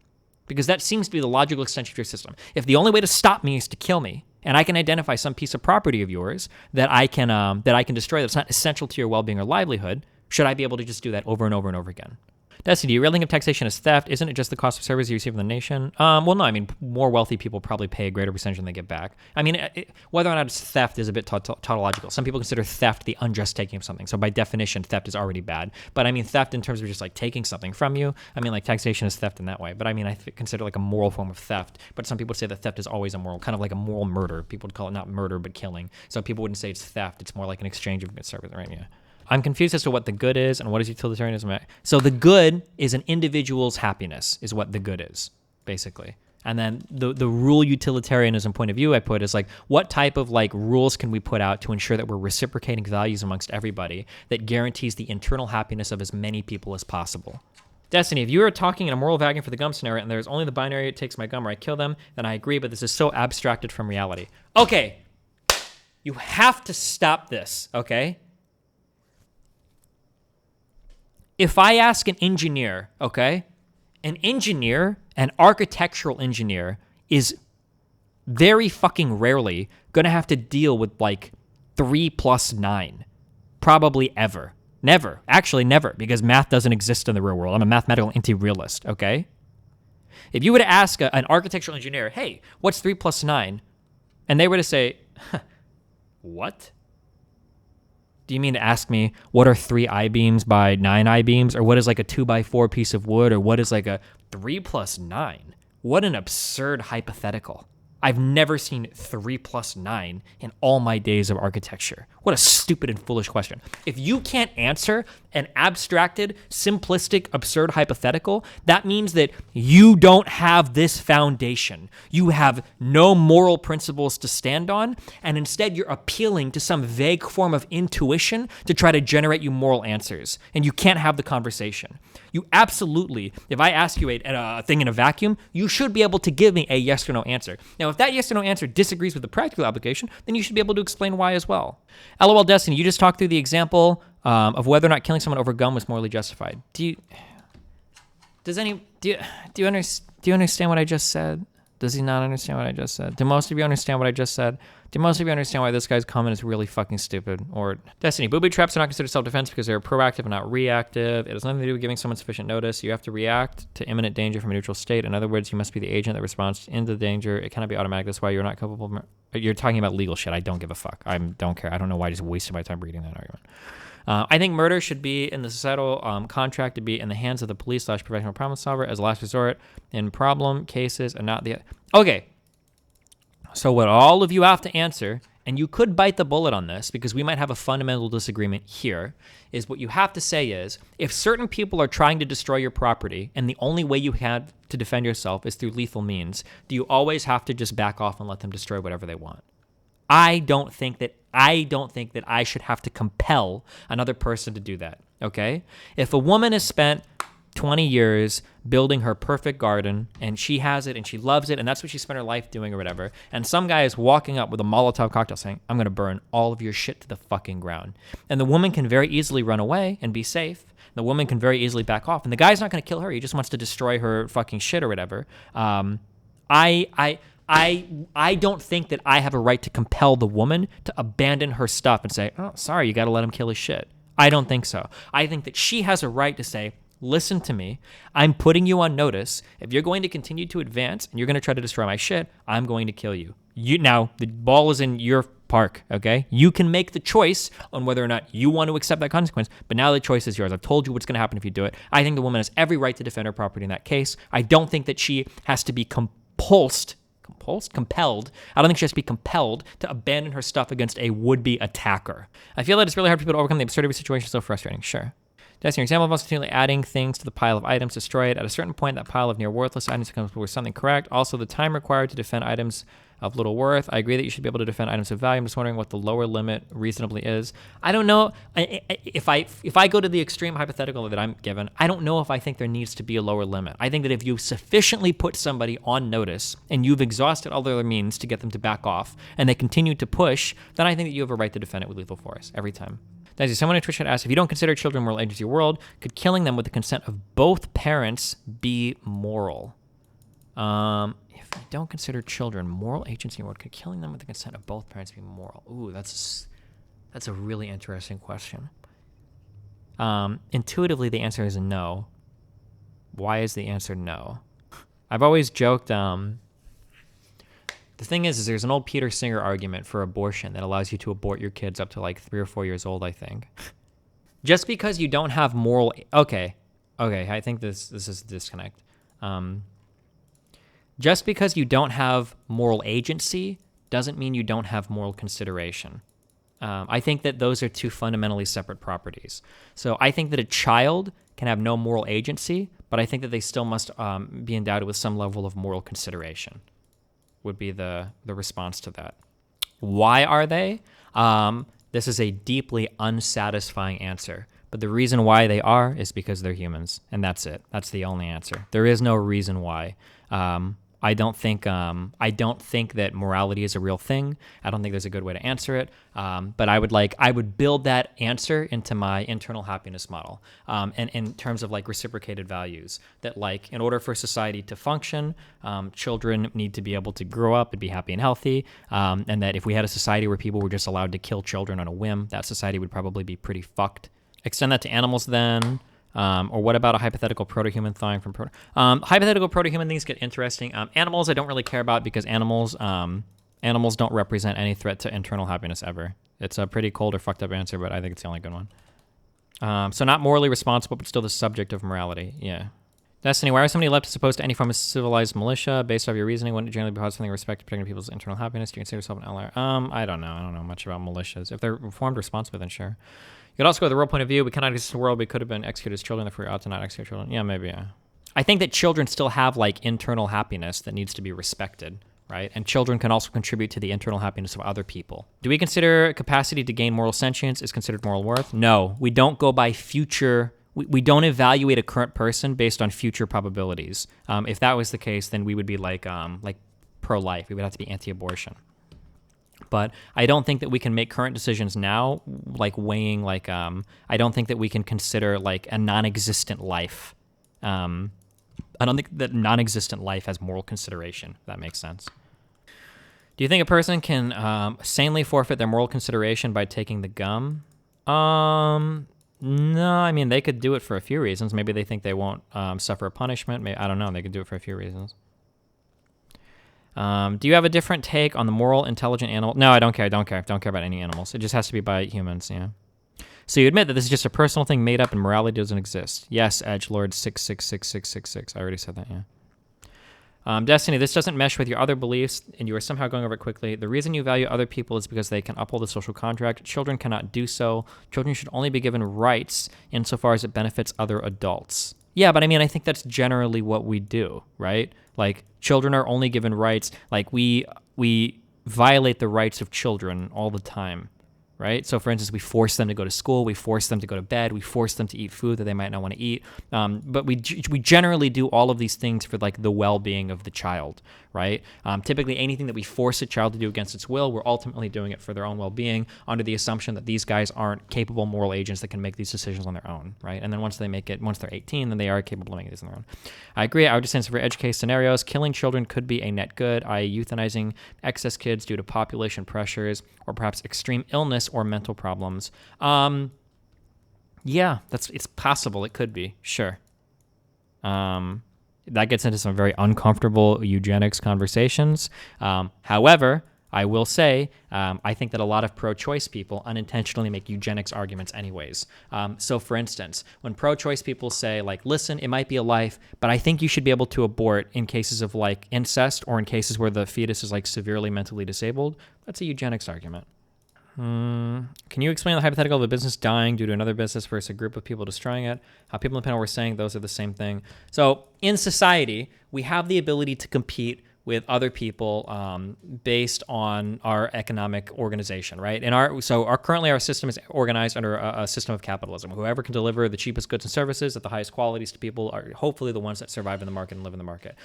Because that seems to be the logical extension of your system. If the only way to stop me is to kill me, and I can identify some piece of property of yours that I can destroy that's not essential to your well-being or livelihood, should I be able to just do that over and over and over again? Destiny, do you really think of taxation as theft? Isn't it just the cost of services you receive from the nation? Well, no. I mean, more wealthy people probably pay a greater percentage than they get back. I mean, whether or not it's theft is a bit tautological. Some people consider theft the unjust taking of something. So by definition, theft is already bad. But I mean, theft in terms of just like taking something from you. I mean, like taxation is theft in that way. But I mean, I consider like a moral form of theft. But some people say that theft is always immoral, kind of like a moral murder. People would call it not murder, but killing. So people wouldn't say it's theft. It's more like an exchange of goods, service, right? Yeah. I'm confused as to what the good is and what is utilitarianism. So the good is an individual's happiness is what the good is, basically. And then the rule utilitarianism point of view I put is like, what type of like rules can we put out to ensure that we're reciprocating values amongst everybody that guarantees the internal happiness of as many people as possible? Destiny, if you are talking in a moral vacuum for the gum scenario and there's only the binary, it takes my gum or I kill them, then I agree, but this is so abstracted from reality. Okay, you have to stop this, okay? If I ask an engineer, okay, an architectural engineer is very fucking rarely going to have to deal with like 3 + 9. Probably ever. Never. Actually, never, because math doesn't exist in the real world. I'm a mathematical anti-realist, okay? If you were to ask an architectural engineer, hey, what's 3 + 9? And they were to say, what? Do you mean to ask me what are 3 I-beams by 9 I-beams? Or what is like a 2x4 piece of wood? Or what is like a 3 + 9? What an absurd hypothetical. I've never seen 3 plus 9 in all my days of architecture. What a stupid and foolish question. If you can't answer an abstracted, simplistic, absurd hypothetical, that means that you don't have this foundation. You have no moral principles to stand on, and instead you're appealing to some vague form of intuition to try to generate you moral answers, and you can't have the conversation. You absolutely, if I ask you a thing in a vacuum, you should be able to give me a yes or no answer. Now, if that yes or no answer disagrees with the practical application, then you should be able to explain why as well. LOL Destiny, you just talked through the example of whether or not killing someone over gun was morally justified. Do you understand what I just said? Does he not understand what I just said? Do most of you understand what I just said? Do most of you understand why this guy's comment is really fucking stupid? Or Destiny, booby traps are not considered self-defense because they're proactive and not reactive. It has nothing to do with giving someone sufficient notice. You have to react to imminent danger from a neutral state. In other words, you must be the agent that responds into the danger. It cannot be automatic. That's why you're not culpable. You're talking about legal shit. I don't give a fuck. I don't care. I don't know why I just wasted my time reading that argument. I think murder should be in the societal contract to be in the hands of the police/professional problem solver as a last resort in problem cases and not the... Okay. So what all of you have to answer, and you could bite the bullet on this because we might have a fundamental disagreement here, is what you have to say is, if certain people are trying to destroy your property and the only way you have to defend yourself is through lethal means, do you always have to just back off and let them destroy whatever they want? I don't think that I should have to compel another person to do that, okay? If a woman has spent 20 years building her perfect garden and she has it and she loves it and that's what she spent her life doing or whatever, and some guy is walking up with a Molotov cocktail saying, I'm going to burn all of your shit to the fucking ground. And the woman can very easily run away and be safe. The woman can very easily back off. And the guy's not going to kill her. He just wants to destroy her fucking shit or whatever. I don't think that I have a right to compel the woman to abandon her stuff and say, oh, sorry, you got to let him kill his shit. I don't think so. I think that she has a right to say, listen to me. I'm putting you on notice. If you're going to continue to advance and you're going to try to destroy my shit, I'm going to kill you. Now, the ball is in your park, okay? You can make the choice on whether or not you want to accept that consequence, but now the choice is yours. I've told you what's going to happen if you do it. I think the woman has every right to defend her property in that case. I don't think that she has to be compelled. I don't think she has to be compelled to abandon her stuff against a would-be attacker. I feel that it's really hard for people to overcome the absurdity of a situation. So frustrating. Sure. That's your example of us continually adding things to the pile of items destroyed. At a certain point, that pile of near worthless items becomes worth something correct. Also, the time required to defend items of little worth. I agree that you should be able to defend items of value. I'm just wondering what the lower limit reasonably is. I don't know. If I go to the extreme hypothetical that I'm given, I don't know if I think there needs to be a lower limit. I think that if you sufficiently put somebody on notice and you've exhausted all other means to get them to back off and they continue to push, then I think that you have a right to defend it with lethal force every time. Daisy, someone in Twitch had asked, if you don't consider children moral agents in your world, could killing them with the consent of both parents be moral? If you don't consider children moral agents in your world, could killing them with the consent of both parents be moral? Ooh, that's a really interesting question. Intuitively, the answer is no. Why is the answer no? I've always joked, the thing is there's an old Peter Singer argument for abortion that allows you to abort your kids up to like 3 or 4 years old, I think. Just because you don't have moral... Okay, I think this is a disconnect. Just because you don't have moral agency doesn't mean you don't have moral consideration. I think that those are two fundamentally separate properties. So I think that a child can have no moral agency, but I think that they still must be endowed with some level of moral consideration, would be the response to that. Why are they? This is a deeply unsatisfying answer. But the reason why they are is because they're humans, and that's it. That's the only answer. There is no reason why. I don't think that morality is a real thing. I don't think there's a good way to answer it. But I would build that answer into my internal happiness model. And in terms of like reciprocated values, that like in order for society to function, children need to be able to grow up and be happy and healthy. And that if we had a society where people were just allowed to kill children on a whim, that society would probably be pretty fucked. Extend that to animals then. Or what about a hypothetical proto-human thawing from hypothetical proto-human things get interesting. Animals I don't really care about because animals don't represent any threat to internal happiness ever. It's a pretty cold or fucked up answer, but I think it's the only good one. So not morally responsible, but still the subject of morality. Yeah. Destiny, why are so many leftists opposed to any form of civilized militia? Based off your reasoning, wouldn't it generally be positive something with respect to protecting people's internal happiness? Do you consider yourself an ally? I don't know. I don't know much about militias. If they're reformed responsibly, then sure. You could also go with the real point of view. We cannot exist in a world we could have been executed as children, therefore we ought to not execute children. Yeah, maybe, yeah. I think that children still have, like, internal happiness that needs to be respected, right? And children can also contribute to the internal happiness of other people. Do we consider capacity to gain moral sentience is considered moral worth? No. We don't go by future... We don't evaluate a current person based on future probabilities. If that was the case, then we would be like pro-life. We would have to be anti-abortion. But I don't think that we can make current decisions now, like weighing, like, I don't think that we can consider, like, a non-existent life. I don't think that non-existent life has moral consideration, if that makes sense. Do you think a person can sanely forfeit their moral consideration by taking the gum? No, I mean, they could do it for a few reasons. Maybe they think they won't suffer a punishment. Maybe, I don't know. They could do it for a few reasons. Do you have a different take on the moral, intelligent animal? No, I don't care. I don't care about any animals. It just has to be by humans, yeah. So you admit that this is just a personal thing made up and morality doesn't exist. Yes, Edgelord 666666. I already said that, yeah. Destiny, this doesn't mesh with your other beliefs, and you are somehow going over it quickly. The reason you value other people is because they can uphold the social contract. Children cannot do so. Children should only be given rights insofar as it benefits other adults. Yeah, but I mean, I think that's generally what we do, right? Like, children are only given rights. Like, we violate the rights of children all the time, right? So, for instance, we force them to go to school, we force them to go to bed, we force them to eat food that they might not want to eat. But we generally do all of these things for, like, the well-being of the child, right? Typically, anything that we force a child to do against its will, we're ultimately doing it for their own well-being under the assumption that these guys aren't capable moral agents that can make these decisions on their own, right? And then once they're 18, then they are capable of making these on their own. I agree. I would just say for edge case scenarios, killing children could be a net good, i.e. euthanizing excess kids due to population pressures or perhaps extreme illness or mental problems. Yeah, it's possible. It could be, sure. That gets into some very uncomfortable eugenics conversations. However, I will say, I think that a lot of pro-choice people unintentionally make eugenics arguments anyways. So for instance, when pro-choice people say, like, listen, it might be a life, but I think you should be able to abort in cases of, like, incest or in cases where the fetus is, like, severely mentally disabled, that's a eugenics argument. Can you explain the hypothetical of a business dying due to another business versus a group of people destroying it? How people in the panel were saying those are the same thing. So in society, we have the ability to compete with other people based on our economic organization, right? And currently our system is organized under a system of capitalism. Whoever can deliver the cheapest goods and services at the highest qualities to people are hopefully the ones that survive in the market and live in the market.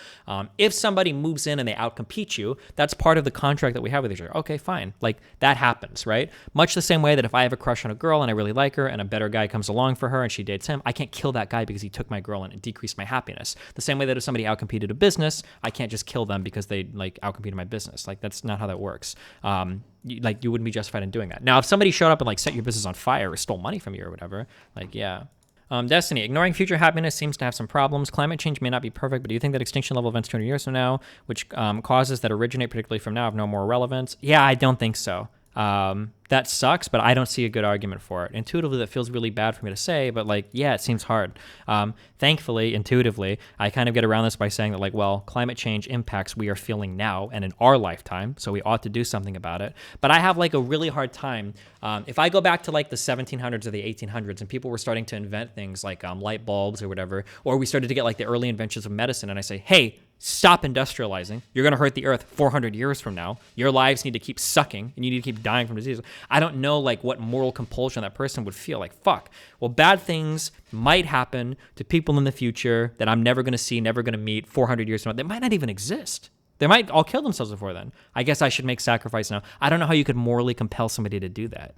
If somebody moves in and they outcompete you, that's part of the contract that we have with each other. Okay, fine. Like, that happens, right? Much the same way that if I have a crush on a girl and I really like her and a better guy comes along for her and she dates him, I can't kill that guy because he took my girl and it decreased my happiness. The same way that if somebody outcompeted a business, I can't just kill them because they, like, outcompeted my business. Like, that's not how that works. You wouldn't be justified in doing that. Now, if somebody showed up and, like, set your business on fire or stole money from you or whatever, like, yeah. Destiny, ignoring future happiness seems to have some problems. Climate change may not be perfect, but do you think that extinction level events 200 years from now, which causes that originate particularly from now, have no more relevance? Yeah, I don't think so. That sucks, but I don't see a good argument for it. Intuitively, that feels really bad for me to say, but, like, yeah, it seems hard. Thankfully, intuitively, I kind of get around this by saying that, like, well, climate change impacts we are feeling now and in our lifetime, so we ought to do something about it. But I have, like, a really hard time. If I go back to, like, the 1700s or the 1800s and people were starting to invent things like light bulbs or whatever, or we started to get, like, the early inventions of medicine, and I say, hey, stop industrializing. You're going to hurt the earth 400 years from now. Your lives need to keep sucking, and you need to keep dying from disease. I don't know, like, what moral compulsion that person would feel. Like, fuck. Well, bad things might happen to people in the future that I'm never going to see, never going to meet 400 years from now. They might not even exist. They might all kill themselves before then. I guess I should make sacrifice now. I don't know how you could morally compel somebody to do that.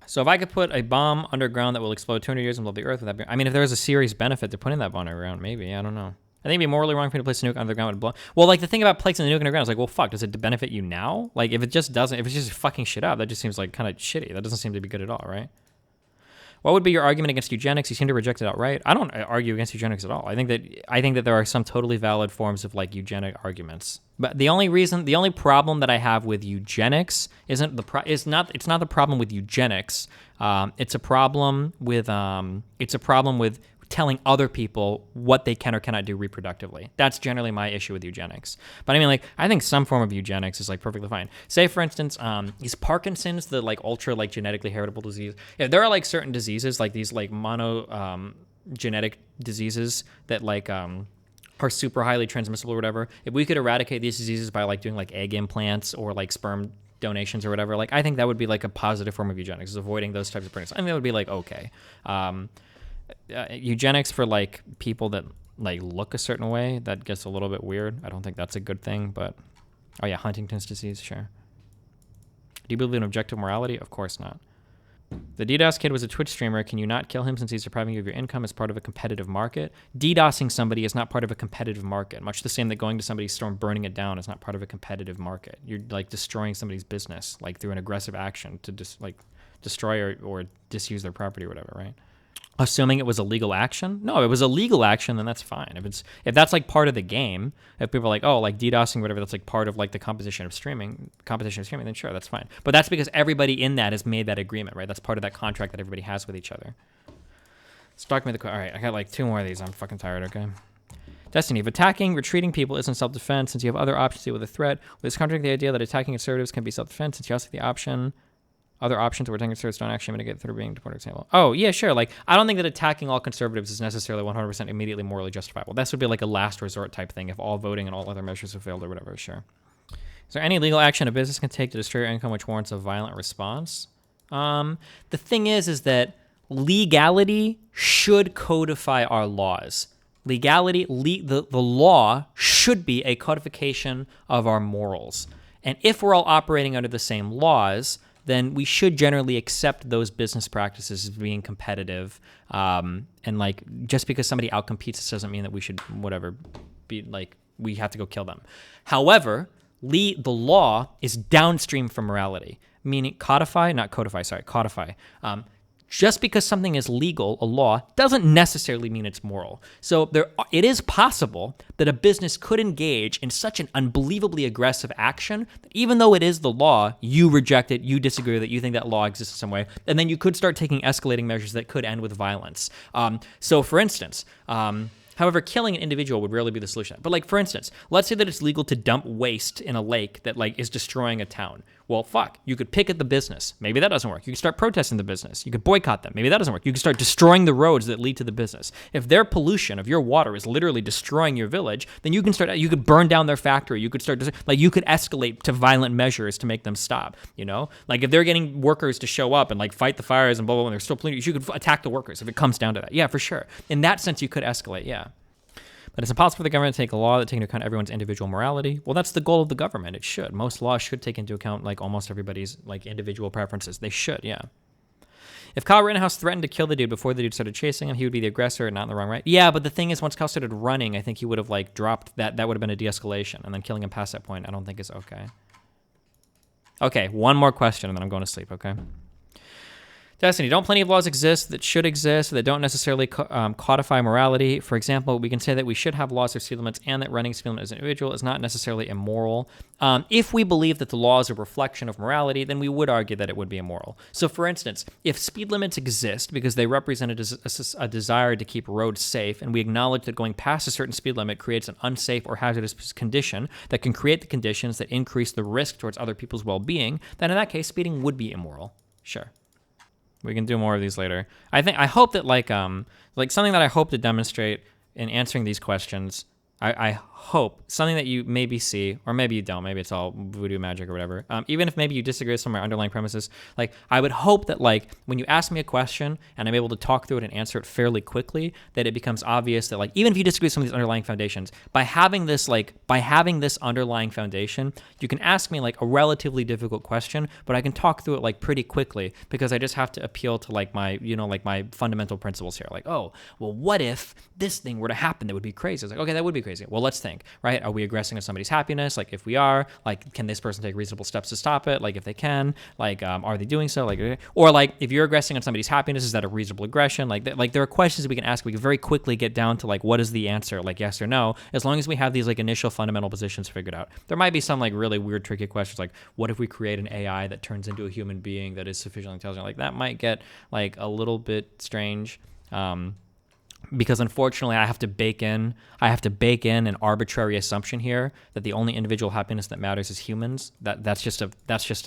So if I could put a bomb underground that will explode 200 years and blow the earth, would that be... I mean, if there was a serious benefit to putting that bomb underground, maybe. I don't know. I think it'd be morally wrong for me to place a nuke underground would blow. Well, like, the thing about placing the nuke underground is, like, well, fuck, does it benefit you now? Like, if it's just fucking shit up, that just seems, like, kind of shitty. That doesn't seem to be good at all, right? What would be your argument against eugenics? You seem to reject it outright. I don't argue against eugenics at all. I think that there are some totally valid forms of, like, eugenic arguments. But the only problem that I have with eugenics it's not the problem with eugenics. It's a problem with telling other people what they can or cannot do reproductively. That's generally my issue with eugenics. But I mean, like, I think some form of eugenics is like perfectly fine. Say, for instance, is Parkinson's the like ultra like genetically heritable disease? Yeah, there are like certain diseases, like these like genetic diseases that like are super highly transmissible or whatever. If we could eradicate these diseases by like doing like egg implants or like sperm donations or whatever, like I think that would be like a positive form of eugenics, is avoiding those types of pregnancies. I mean, that would be like okay. Eugenics for like people that like look a certain way, that gets a little bit weird. I don't think that's a good thing, but oh yeah, Huntington's disease, sure. Do you believe in objective morality? Of course not. The DDoS kid was a Twitch streamer. Can you not kill him since he's depriving you of your income as part of a competitive market? DDoSing somebody is not part of a competitive market. Much the same that going to somebody's store and burning it down is not part of a competitive market. You're like destroying somebody's business, like through an aggressive action to just like destroy or disuse their property or whatever, right? Assuming it was a legal action? No, if it was a legal action, then that's fine. If that's like part of the game, if people are like, oh, like DDoSing, whatever, that's like part of like the competition of streaming, then sure, that's fine. But that's because everybody in that has made that agreement, right? That's part of that contract that everybody has with each other. Let's talk about all right, I got like 2 more of these. I'm fucking tired, okay? Destiny, if attacking, retreating people isn't self-defense, since you have other options to deal with a threat, will this contradict the idea that attacking conservatives can be self-defense, since you also have the option... Other options where attacking conservatives don't actually mitigate through being deported, example. Oh, yeah, sure. Like, I don't think that attacking all conservatives is necessarily 100% immediately morally justifiable. This would be like a last resort type thing if all voting and all other measures have failed or whatever, sure. Is there any legal action a business can take to destroy your income which warrants a violent response? The thing is that legality should codify our laws. Legality, the law should be a codification of our morals. And if we're all operating under the same laws, then we should generally accept those business practices as being competitive. And like, just because somebody outcompetes us doesn't mean that we should, whatever, be like, we have to go kill them. However, the law is downstream from morality, meaning codify. Just because something is legal, a law, doesn't necessarily mean it's moral. So it is possible that a business could engage in such an unbelievably aggressive action that even though it is the law, you reject it, you disagree with it, you think that law exists in some way, and then you could start taking escalating measures that could end with violence. So for instance, however, killing an individual would rarely be the solution. But like, for instance, let's say that it's legal to dump waste in a lake that like is destroying a town. Well, fuck, you could picket the business. Maybe that doesn't work. You could start protesting the business. You could boycott them. Maybe that doesn't work. You could start destroying the roads that lead to the business. If their pollution of your water is literally destroying your village, then you could burn down their factory. You could you could escalate to violent measures to make them stop, you know? Like if they're getting workers to show up and like fight the fires and blah, blah, blah, and they're still polluting, you could attack the workers if it comes down to that. Yeah, for sure. In that sense, you could escalate, yeah. But it's impossible for the government to take a law that takes into account everyone's individual morality. Well, that's the goal of the government. It should. Most laws should take into account like almost everybody's like individual preferences. They should, yeah. If Kyle Rittenhouse threatened to kill the dude before the dude started chasing him, he would be the aggressor and not in the wrong, right? Yeah, but the thing is, once Kyle started running, I think he would have like dropped that. That would have been a de-escalation, and then killing him past that point, I don't think is okay. Okay, one more question, and then I'm going to sleep. Okay. Destiny, don't plenty of laws exist that should exist that don't necessarily codify morality? For example, we can say that we should have laws for speed limits and that running speed limit as an individual is not necessarily immoral. If we believe that the law is a reflection of morality, then we would argue that it would be immoral. So for instance, if speed limits exist because they represent a desire to keep roads safe, and we acknowledge that going past a certain speed limit creates an unsafe or hazardous condition that can create the conditions that increase the risk towards other people's well-being, then in that case, speeding would be immoral. Sure. We can do more of these later. I hope that like something that I hope to demonstrate in answering these questions, I hope something that you maybe see, or maybe you don't, maybe it's all voodoo magic or whatever. Even if maybe you disagree with some of my underlying premises, like I would hope that like when you ask me a question and I'm able to talk through it and answer it fairly quickly, that it becomes obvious that like even if you disagree with some of these underlying foundations, by having this underlying foundation, you can ask me like a relatively difficult question, but I can talk through it like pretty quickly because I just have to appeal to like my my fundamental principles here. Like, oh, well, what if this thing were to happen? That would be crazy. It's like, okay, that would be crazy. Well, let's think, right? Are we aggressing on somebody's happiness? Like, if we are, like, can this person take reasonable steps to stop it? Like, if they can, like, are they doing so? Like, or like, if you're aggressing on somebody's happiness, is that a reasonable aggression? Like, there are questions we can ask. We can very quickly get down to like, what is the answer? Like, yes or no, as long as we have these like initial fundamental positions figured out. There might be some like really weird, tricky questions, like, what if we create an AI that turns into a human being that is sufficiently intelligent? Like, that might get like a little bit strange. because unfortunately I have to bake in an arbitrary assumption here that the only individual happiness that matters is humans. That's just a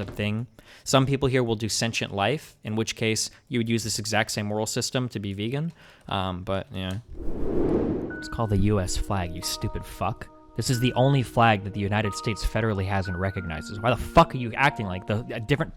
thing. Some people here will do sentient life, in which case you would use this exact same moral system to be vegan. But yeah, it's called the U.S. flag, you stupid fuck. This is the only flag that the United States federally has and recognizes. Why the fuck are you acting like a different